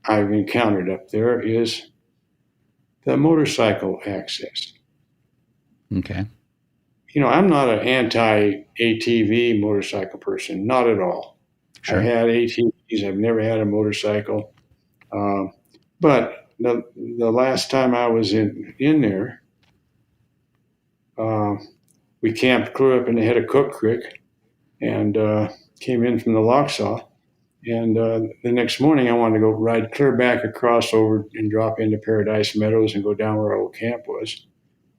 I've encountered up there is the motorcycle access. Okay. I'm not an anti-ATV motorcycle person, not at all. Sure. I've had ATVs. I've never had a motorcycle. But the last time I was in there, we camped clear up in the head of Cook Creek and came in from the Locksaw. And the next morning, I wanted to go ride clear back across over and drop into Paradise Meadows and go down where our old camp was.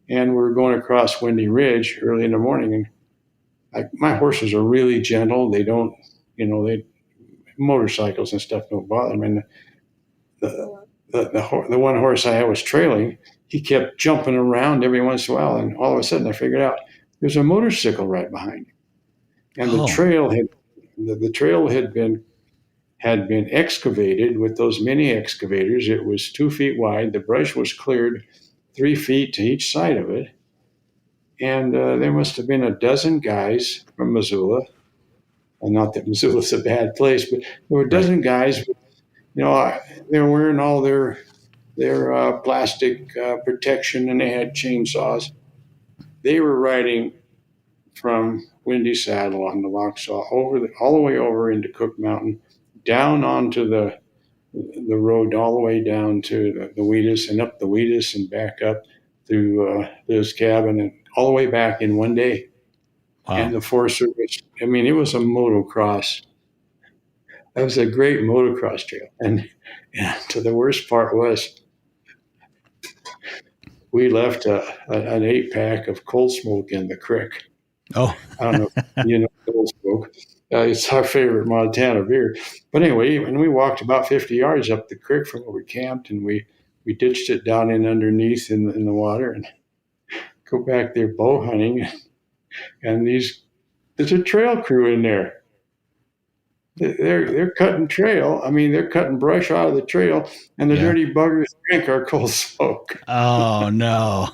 And we're going across Windy Ridge early in the morning. And my horses are really gentle. They don't, motorcycles and stuff don't bother them. And the one horse I was trailing, he kept jumping around every once in a while. And all of a sudden, I figured out there's a motorcycle right behind him. And the trail had been excavated with those mini excavators. It was 2 feet wide. The brush was cleared 3 feet to each side of it. And there must have been a dozen guys from Missoula. And not that Missoula's a bad place, but there were a dozen guys. They were wearing all their plastic protection, and they had chainsaws. They were riding from Windy Saddle on the Locksaw all the way over into Cook Mountain, down onto the road, all the way down to the Wheatus and up the Wheatus and back up through his cabin and all the way back in one day. Wow. And the Forest Service, it was a motocross. That was a great motocross trail. And the worst part was we left an 8-pack of Cold Smoke in the creek. Oh. I don't know if you know Cold Smoke. It's our favorite Montana beer. But anyway, and we walked about 50 yards up the creek from where we camped, and we we ditched it down in underneath in the water and go back there bow hunting. And there's a trail crew in there. They're cutting trail. I mean, they're cutting brush out of the trail, and the dirty buggers drink our cold smoke. Oh no.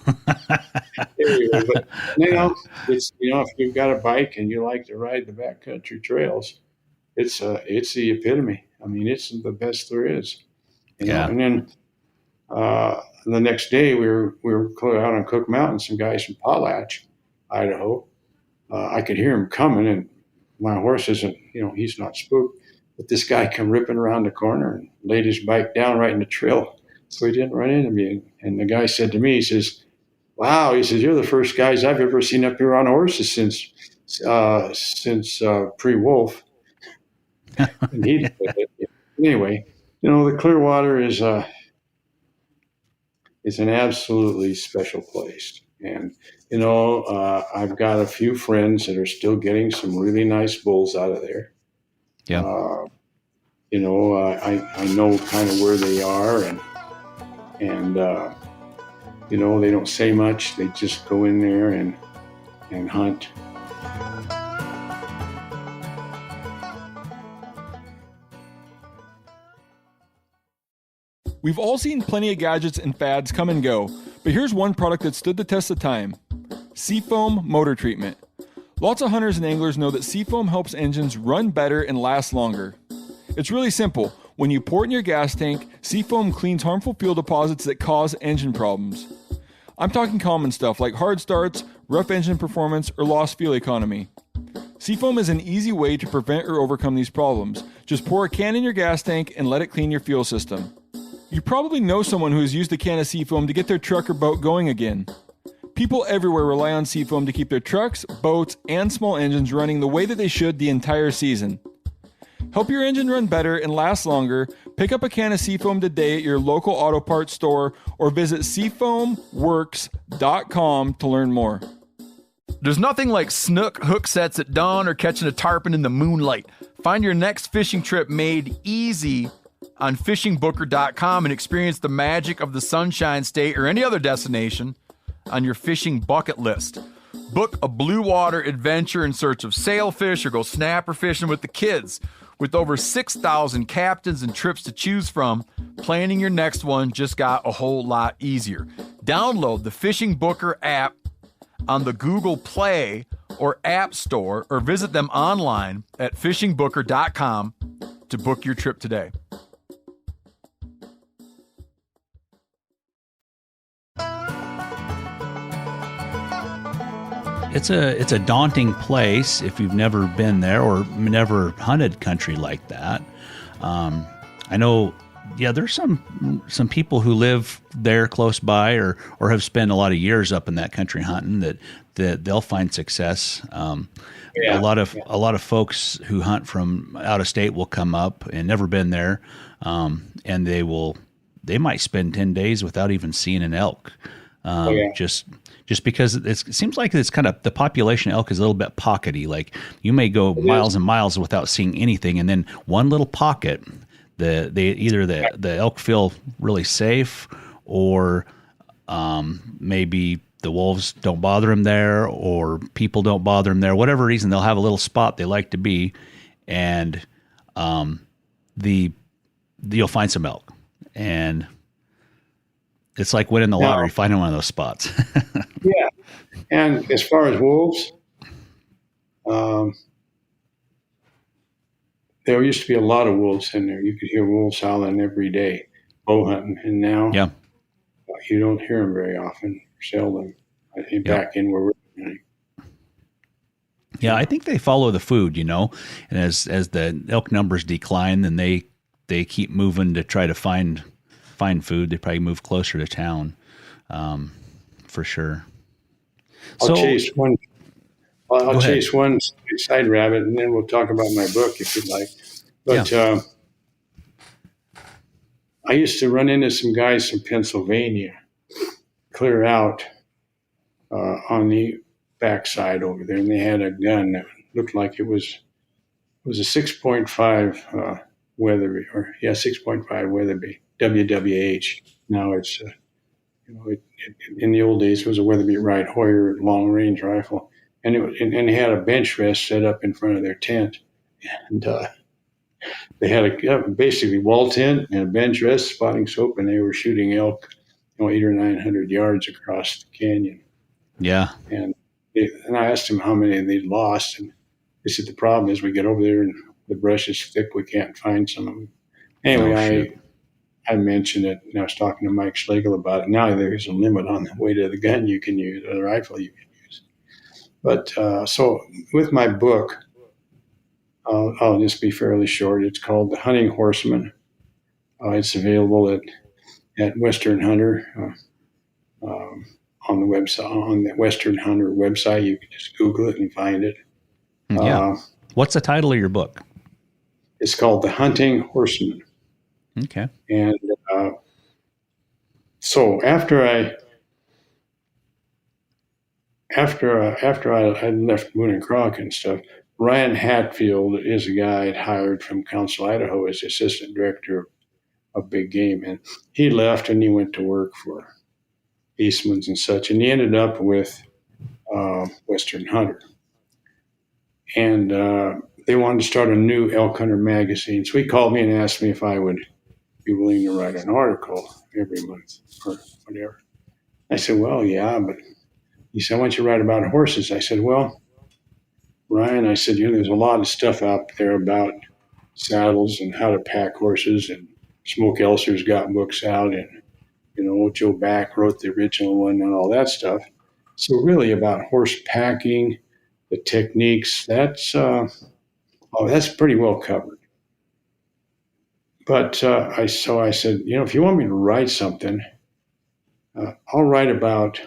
Anyway, but it's if you've got a bike and you like to ride the backcountry trails, it's the epitome. I mean, it's the best there is. And then the next day we were out on Cook Mountain. Some guys from Potlatch, Idaho. I could hear him coming, and my horse isn't, he's not spooked. But this guy come ripping around the corner and laid his bike down right in the trail, so he didn't run into me. And the guy said to me, he says, "Wow," he says, "you're the first guys I've ever seen up here on horses since pre-Wolf." And he did it. Anyway, the Clearwater is an absolutely special place. And, I've got a few friends that are still getting some really nice bulls out of there. Yeah. I know kind of where they are, and they don't say much. They just go in there and hunt. We've all seen plenty of gadgets and fads come and go, but here's one product that stood the test of time: Seafoam Motor Treatment. Lots of hunters and anglers know that Seafoam helps engines run better and last longer. It's really simple. When you pour it in your gas tank, Seafoam cleans harmful fuel deposits that cause engine problems. I'm talking common stuff like hard starts, rough engine performance, or lost fuel economy. Seafoam is an easy way to prevent or overcome these problems. Just pour a can in your gas tank and let it clean your fuel system. You probably know someone who has used a can of Seafoam to get their truck or boat going again. People everywhere rely on Seafoam to keep their trucks, boats, and small engines running the way that they should the entire season. Help your engine run better and last longer. Pick up a can of Seafoam today at your local auto parts store or visit seafoamworks.com to learn more. There's nothing like snook hook sets at dawn or catching a tarpon in the moonlight. Find your next fishing trip made easy on fishingbooker.com and experience the magic of the Sunshine State or any other destination on your fishing bucket list. Book a blue water adventure in search of sailfish or go snapper fishing with the kids. With over 6,000 captains and trips to choose from, planning your next one just got a whole lot easier. Download the Fishing Booker app on the Google Play or App Store or visit them online at fishingbooker.com to book your trip today. It's a daunting place if you've never been there or never hunted country like that. I know, there's some people who live there close by or have spent a lot of years up in that country hunting that they'll find success. A lot of folks who hunt from out of state will come up and never been there, and they might spend 10 days without even seeing an elk. Just because it seems like it's kind of the population of elk is a little bit pockety. Like you may go miles and miles without seeing anything, and then one little pocket, the elk feel really safe, or maybe the wolves don't bother them there, or people don't bother them there. Whatever reason, they'll have a little spot they like to be, and you'll find some elk, and it's like winning the lottery, finding one of those spots. Yeah. And as far as wolves, there used to be a lot of wolves in there. You could hear wolves howling every day, bow hunting. And now you don't hear them very often, seldom. I think back in where we're hunting. Yeah, I think they follow the food, and as the elk numbers decline, then they keep moving to try to find food. They probably move closer to town, for sure. I'll chase one side rabbit, and then we'll talk about my book if you'd like. But I used to run into some guys from Pennsylvania, clear out on the backside over there, and they had a gun that looked like it was a 6.5 Weatherby, 6.5 Weatherby, WWH. Now it's in the old days it was a Weatherby Wright Hoyer long range rifle, and and they had a bench rest set up in front of their tent, and they had basically wall tent and a bench rest, spotting scope, and they were shooting elk, 800 or 900 yards across the canyon. Yeah. And I asked them how many they'd lost, and they said the problem is we get over there and the brush is thick, we can't find some of them. Anyway, I mentioned it, and I was talking to Mike Schlegel about it. Now there's a limit on the weight of the gun you can use, or the rifle you can use. But so with my book, I'll just be fairly short. It's called The Hunting Horseman. It's available at Western Hunter on the website, on the Western Hunter website. You can just Google it and find it. Yeah. What's the title of your book? It's called The Hunting Horseman. Okay. And so after I left Moon and Croc and stuff, Ryan Hatfield is a guy I'd hired from Council, Idaho, as assistant director of big game, and he left and he went to work for Eastman's and such, and he ended up with Western Hunter, and they wanted to start a new elk hunter magazine. So he called me and asked me if I would be willing to write an article every month or whatever. I said, well, yeah, but he said, why don't you write about horses? I said, well, Ryan, I said, there's a lot of stuff out there about saddles and how to pack horses, and Smoke Elser's got books out, and, Joe Back wrote the original one and all that stuff. So really about horse packing, the techniques, that's pretty well covered. But I said, if you want me to write something, I'll write about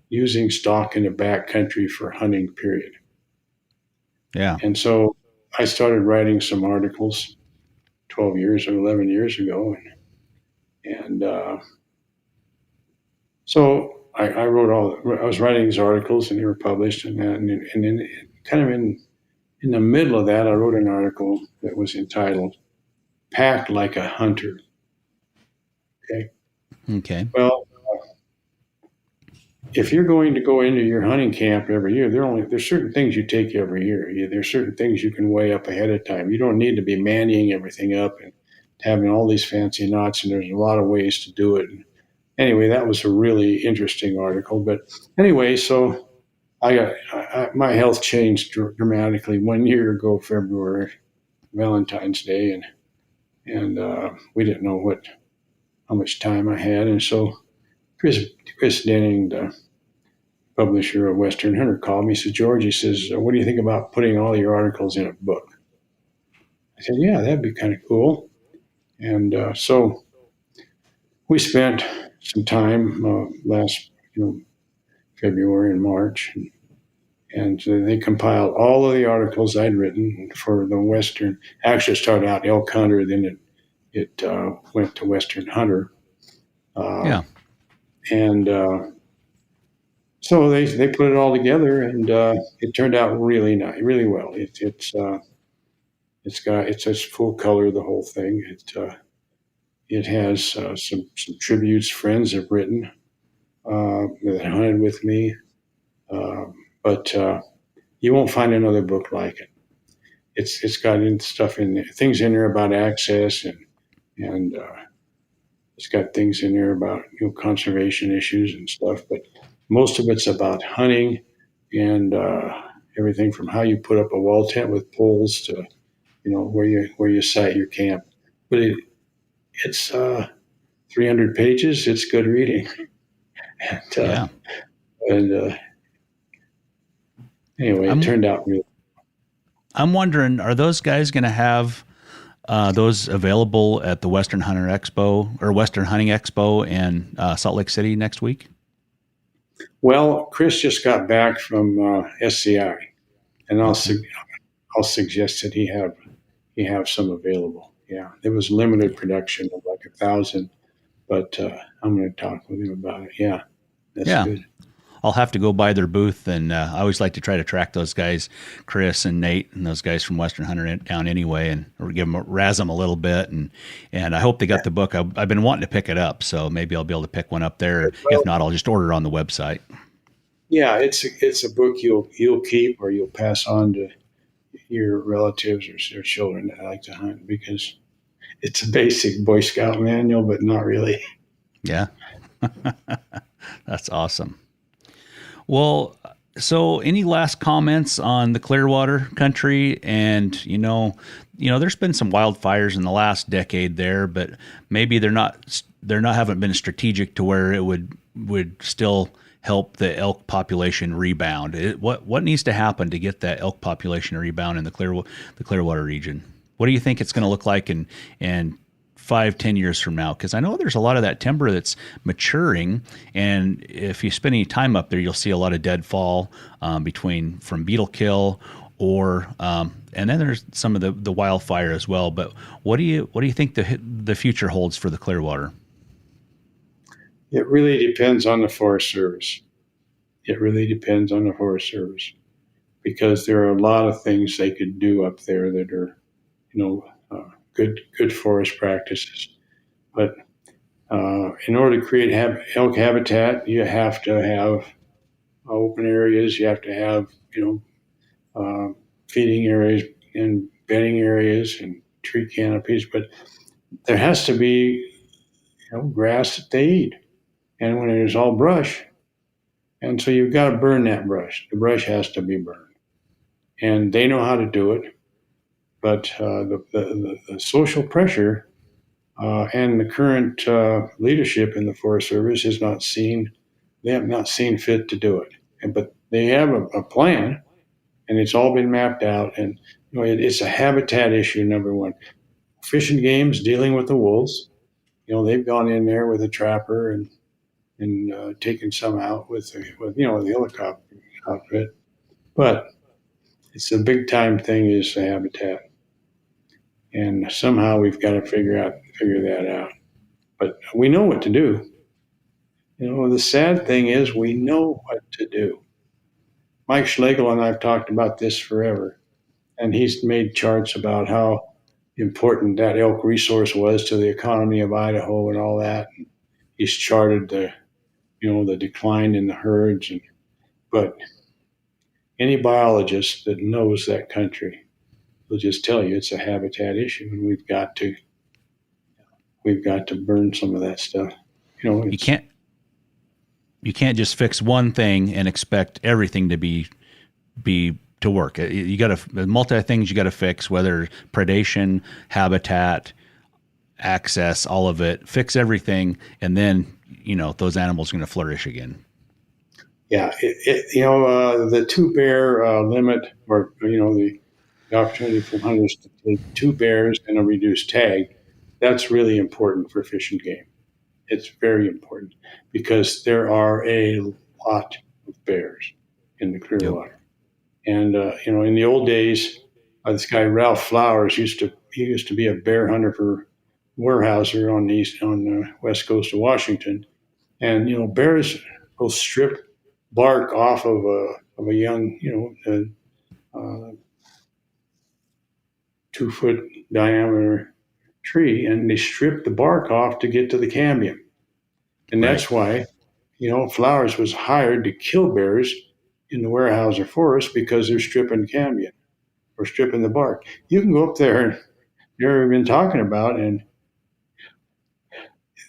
using stock in the backcountry for hunting, period. Yeah. And so I started writing some articles 12 years or 11 years ago. And so I was writing these articles, and they were published. And then kind of in the middle of that, I wrote an article that was entitled Pack Like a Hunter. Okay. Well, if you're going to go into your hunting camp every year, there's certain things you take every year. There's certain things you can weigh up ahead of time. You don't need to be manning everything up and having all these fancy knots, and there's a lot of ways to do it. Anyway, that was a really interesting article. But anyway, so my health changed dramatically 1 year ago, February, Valentine's Day, and we didn't know how much time I had, and so Chris Denning, the publisher of Western Hunter, called me. He said, George, he says, what do you think about putting all your articles in a book? I said, yeah, that'd be kind of cool. And so we spent some time last February and March, and they compiled all of the articles I'd written for the Western. Actually, it started out Elk Hunter, then it went to Western Hunter. Yeah. And so they put it all together, and it turned out really nice, really well. It's full color, the whole thing. It has some tributes friends have written that hunted with me, but you won't find another book like it. It's got stuff in there, things in there about access, and it's got things in there about conservation issues and stuff, but most of it's about hunting and everything from how you put up a wall tent with poles to where you site your camp. But it's 300 pages. It's good reading. And anyway, it turned out really. I'm wondering, are those guys going to have those available at the Western Hunter Expo or Western Hunting Expo in Salt Lake City next week? Well, Chris just got back from SCI, and I'll suggest that he have some available. Yeah, it was limited production of like 1,000, but I'm going to talk with him about it. Yeah, that's good. I'll have to go by their booth, and I always like to try to track those guys, Chris and Nate, and those guys from Western Hunter down anyway, and razz them a little bit, and I hope they got the book. I've been wanting to pick it up, so maybe I'll be able to pick one up there. If not, I'll just order it on the website. Yeah, it's a book you'll keep or you'll pass on to your relatives or your children that like to hunt, because it's a basic Boy Scout manual, but not really. Yeah. That's awesome. Well, so any last comments on the Clearwater country? And, there's been some wildfires in the last decade there, but maybe haven't been strategic to where it would still help the elk population rebound. What needs to happen to get that elk population to rebound in the Clearwater region? What do you think it's going to look like in 5-10 years from now? Because I know there's a lot of that timber that's maturing, and if you spend any time up there, you'll see a lot of deadfall from beetle kill, or and then there's some of the wildfire as well. But what do you think the future holds for the Clearwater? It really depends on the Forest Service. Because there are a lot of things they could do up there that are, good forest practices. But in order to create elk habitat, you have to have open areas. You have to have, feeding areas and bedding areas and tree canopies. But there has to be, grass that they eat. And when it is all brush, and so you've got to burn that brush. The brush has to be burned. And they know how to do it. But the social pressure and the current leadership in the Forest Service they have not seen fit to do it. But they have a plan, and it's all been mapped out. And it's a habitat issue, number one. Fish and Game's dealing with the wolves. They've gone in there with a trapper and taken some out with the helicopter outfit. But it's a big time thing is the habitat. And somehow we've got to figure that out. But we know what to do. The sad thing is we know what to do. Mike Schlegel and I have talked about this forever. And he's made charts about how important that elk resource was to the economy of Idaho and all that. He's charted the decline in the herds. But any biologist that knows that country will just tell you it's a habitat issue, and we've got to burn some of that stuff. You can't just fix one thing and expect everything to work. You got to multi things you got to fix, whether predation, habitat, access, all of it. Fix everything, and then those animals are going to flourish again. Yeah, the 2-bear limit, or the opportunity for hunters to take 2 bears and a reduced tag, that's really important for Fish and Game. It's very important because there are a lot of bears in the Clearwater. Yep. And in the old days, this guy Ralph Flowers used to be a bear hunter for Weyerhaeuser on the west coast of Washington, and bears will strip bark off of a young 2-foot diameter tree, and they strip the bark off to get to the cambium. And that's why, Flowers was hired to kill bears in the Weyerhaeuser forest because they're stripping cambium or stripping the bark. You can go up there, and you've been talking about, and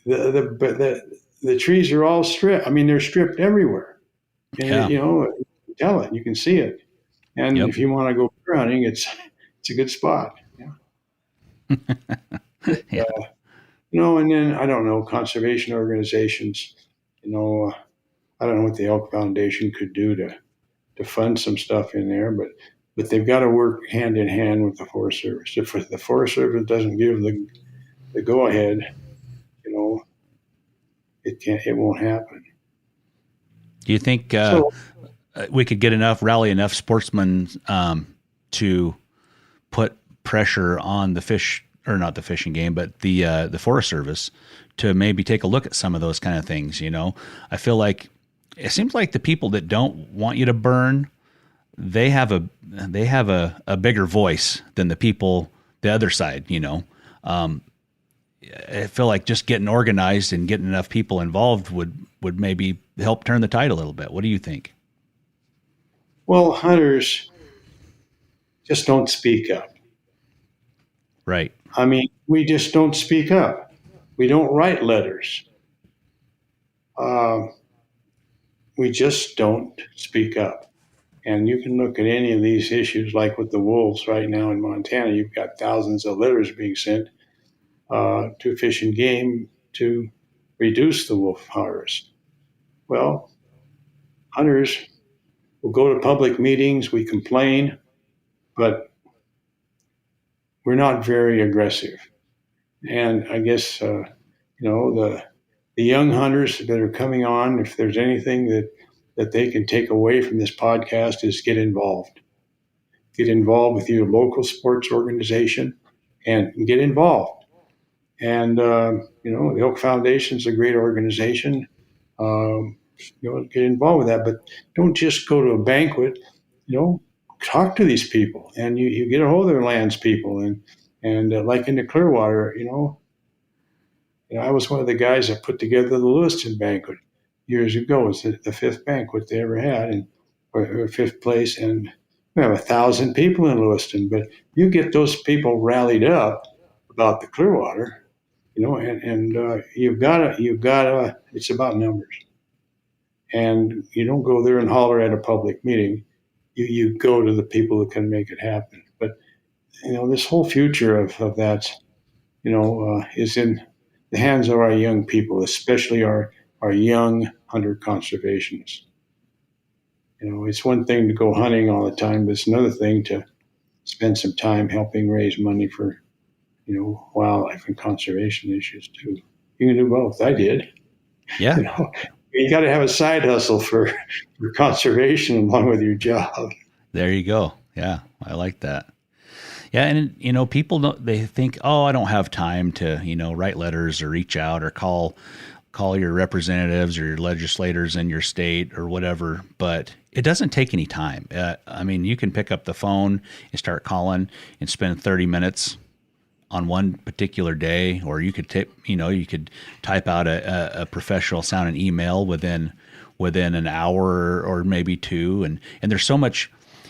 the trees are all stripped. I mean, they're stripped everywhere. And, you can tell it. You can see it. And if you want to go bear hunting, it's a good spot. Yeah. And then I don't know, conservation organizations. I don't know what the Elk Foundation could do to fund some stuff in there, but they've got to work hand in hand with the Forest Service. If the Forest Service doesn't give the go ahead, it won't happen. Do you think we could rally enough sportsmen to put pressure on the fish, or not the Fish and Game, but the Forest Service to maybe take a look at some of those kind of things? I feel like it seems like the people that don't want you to burn, they have a bigger voice than the people the other side. I feel like just getting organized and getting enough people involved would maybe help turn the tide a little bit. What do you think? Well, hunters just don't speak up. Right. I mean, we just don't speak up. We don't write letters. We just don't speak up. And you can look at any of these issues, like with the wolves right now in Montana. You've got thousands of letters being sent to Fish and Game to reduce the wolf harvest. Well, hunters will go to public meetings, we complain, but we're not very aggressive. And I guess, the young hunters that are coming on, if there's anything that they can take away from this podcast, is get involved. Get involved with your local sports organization and get involved. And, the Elk Foundation is a great organization. Get involved with that, but don't just go to a banquet. Talk to these people, and you get a hold of their lands people, and like in the Clearwater, I was one of the guys that put together the Lewiston banquet years ago. It's the fifth banquet they ever had, or fifth place, and we have 1,000 people in Lewiston. But you get those people rallied up about the Clearwater, and you've got to. It's about numbers, and you don't go there and holler at a public meeting. You go to the people that can make it happen. But this whole future of that, is in the hands of our young people, especially our young hunter conservationists. It's one thing to go hunting all the time, but it's another thing to spend some time helping raise money for, wildlife and conservation issues too. You can do both. I did. Yeah. You got to have a side hustle for conservation along with your job. There you go. Yeah, I like that. Yeah, and people they think, oh, I don't have time to write letters or reach out or call your representatives or your legislators in your state or whatever. But it doesn't take any time. You can pick up the phone and start calling and spend 30 minutes on one particular day, or you could you could type out a professional sounding email within an hour or maybe two, and there's so much.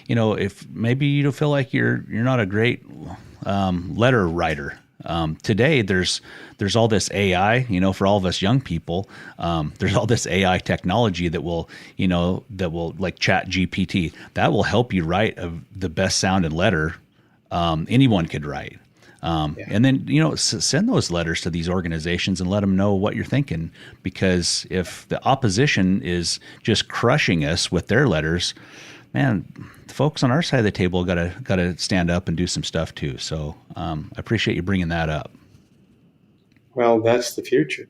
If maybe you feel like you're not a great letter writer, today there's all this AI. For all of us young people, there's all this AI technology that will like Chat GPT that will help you write the best sounding letter anyone could write. And then, send those letters to these organizations and let them know what you're thinking. Because if the opposition is just crushing us with their letters, man, the folks on our side of the table got to stand up and do some stuff too. So I appreciate you bringing that up. Well, that's the future.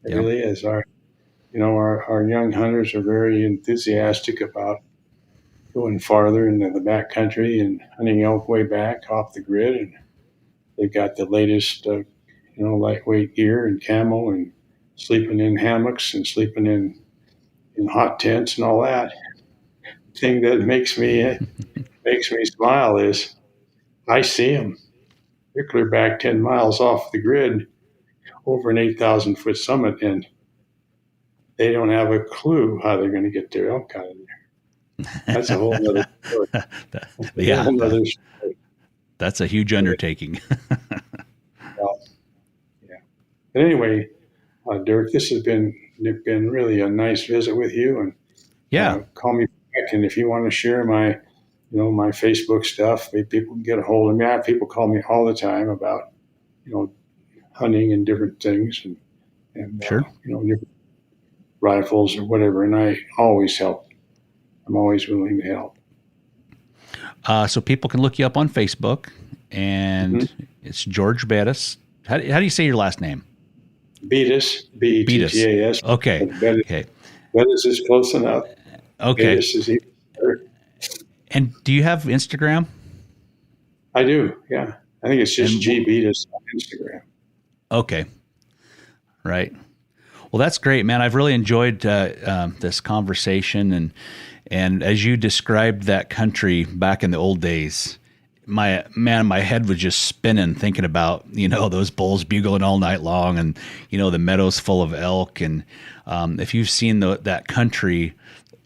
It really is. Our young hunters are very enthusiastic about going farther into the backcountry and hunting elk way back off the grid, and they've got the latest, lightweight gear and camo, and sleeping in hammocks and sleeping in hot tents and all that. The thing that makes me smile is I see them. They're clear back 10 miles off the grid over an 8,000-foot summit, and they don't have a clue how they're going to get their elk out of there. That's a whole other story. That's a huge undertaking. Well, yeah. But anyway, Dirk, this has been really a nice visit with you, and call me back. And if you want to share my Facebook stuff, people can get a hold of me. I have people call me all the time about hunting and different things, and sure. Different rifles or whatever, and I always help. I'm always willing to help. So people can look you up on Facebook, and it's George Bettis. How do you say your last name? Bettis, Bettas. Okay. Bettis is close enough. Okay. Bettis is even better. And do you have Instagram? I do, yeah. I think it's just G Bettis on Instagram. Okay. Right. Well, that's great, man. I've really enjoyed this conversation, and as you described that country back in the old days, my head was just spinning thinking about those bulls bugling all night long, and the meadows full of elk, and if you've seen that country,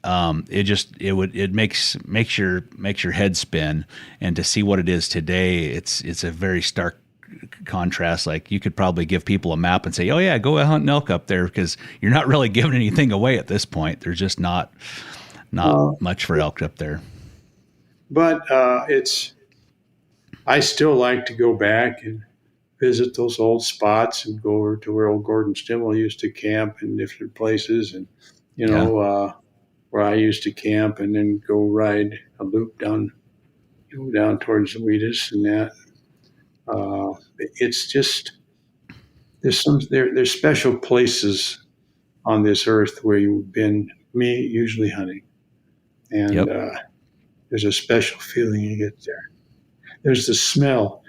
it makes your head spin, and to see what it is today, it's a very stark contrast. Like, you could probably give people a map and say, oh yeah, go hunt an elk up there, because you're not really giving anything away at this point. There's just not much for elk up there. But I still like to go back and visit those old spots and go over to where old Gordon Stimmel used to camp in different places, and where I used to camp, and then go ride a loop down towards the Wheatus and that. It's just there's special places on this earth where you've been, me usually hunting, and there's a special feeling you get there. There's the smell.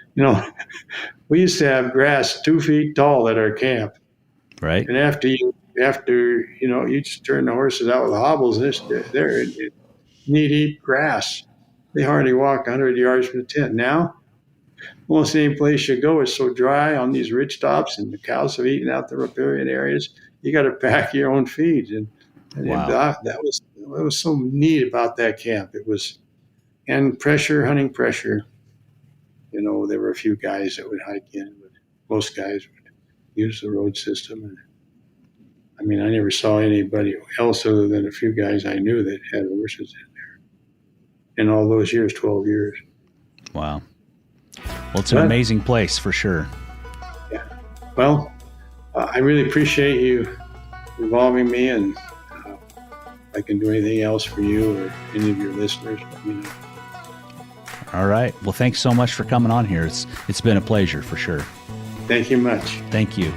We used to have grass 2 feet tall at our camp, right? And after you just turn the horses out with hobbles, they're knee-deep grass. They hardly walk 100 yards from the tent. Now, almost any place you go is so dry on these ridge tops, and the cows have eaten out the riparian areas. You got to pack your own feed, and wow. that was so neat about that camp. It was, and hunting pressure. There were a few guys that would hike in, but most guys would use the road system. And I never saw anybody else other than a few guys I knew that had horses in there in all those years, 12 years. Wow. Well, it's an amazing place for sure. Yeah. Well, I really appreciate you involving me, and if I can do anything else for you or any of your listeners, let me know. All right. Well, thanks so much for coming on here. It's been a pleasure for sure. Thank you much. Thank you.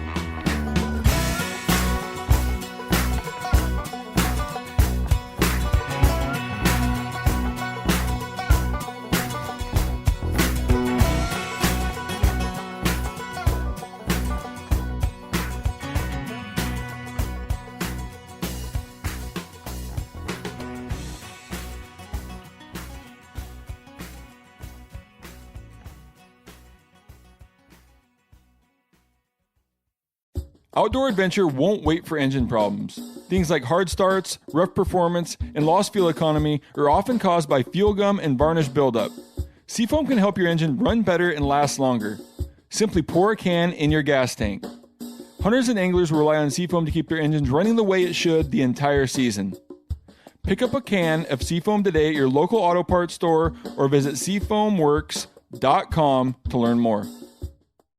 Outdoor adventure won't wait for engine problems. Things like hard starts, rough performance, and lost fuel economy are often caused by fuel gum and varnish buildup. Seafoam can help your engine run better and last longer. Simply pour a can in your gas tank. Hunters and anglers rely on Seafoam to keep their engines running the way it should the entire season. Pick up a can of Seafoam today at your local auto parts store or visit seafoamworks.com to learn more.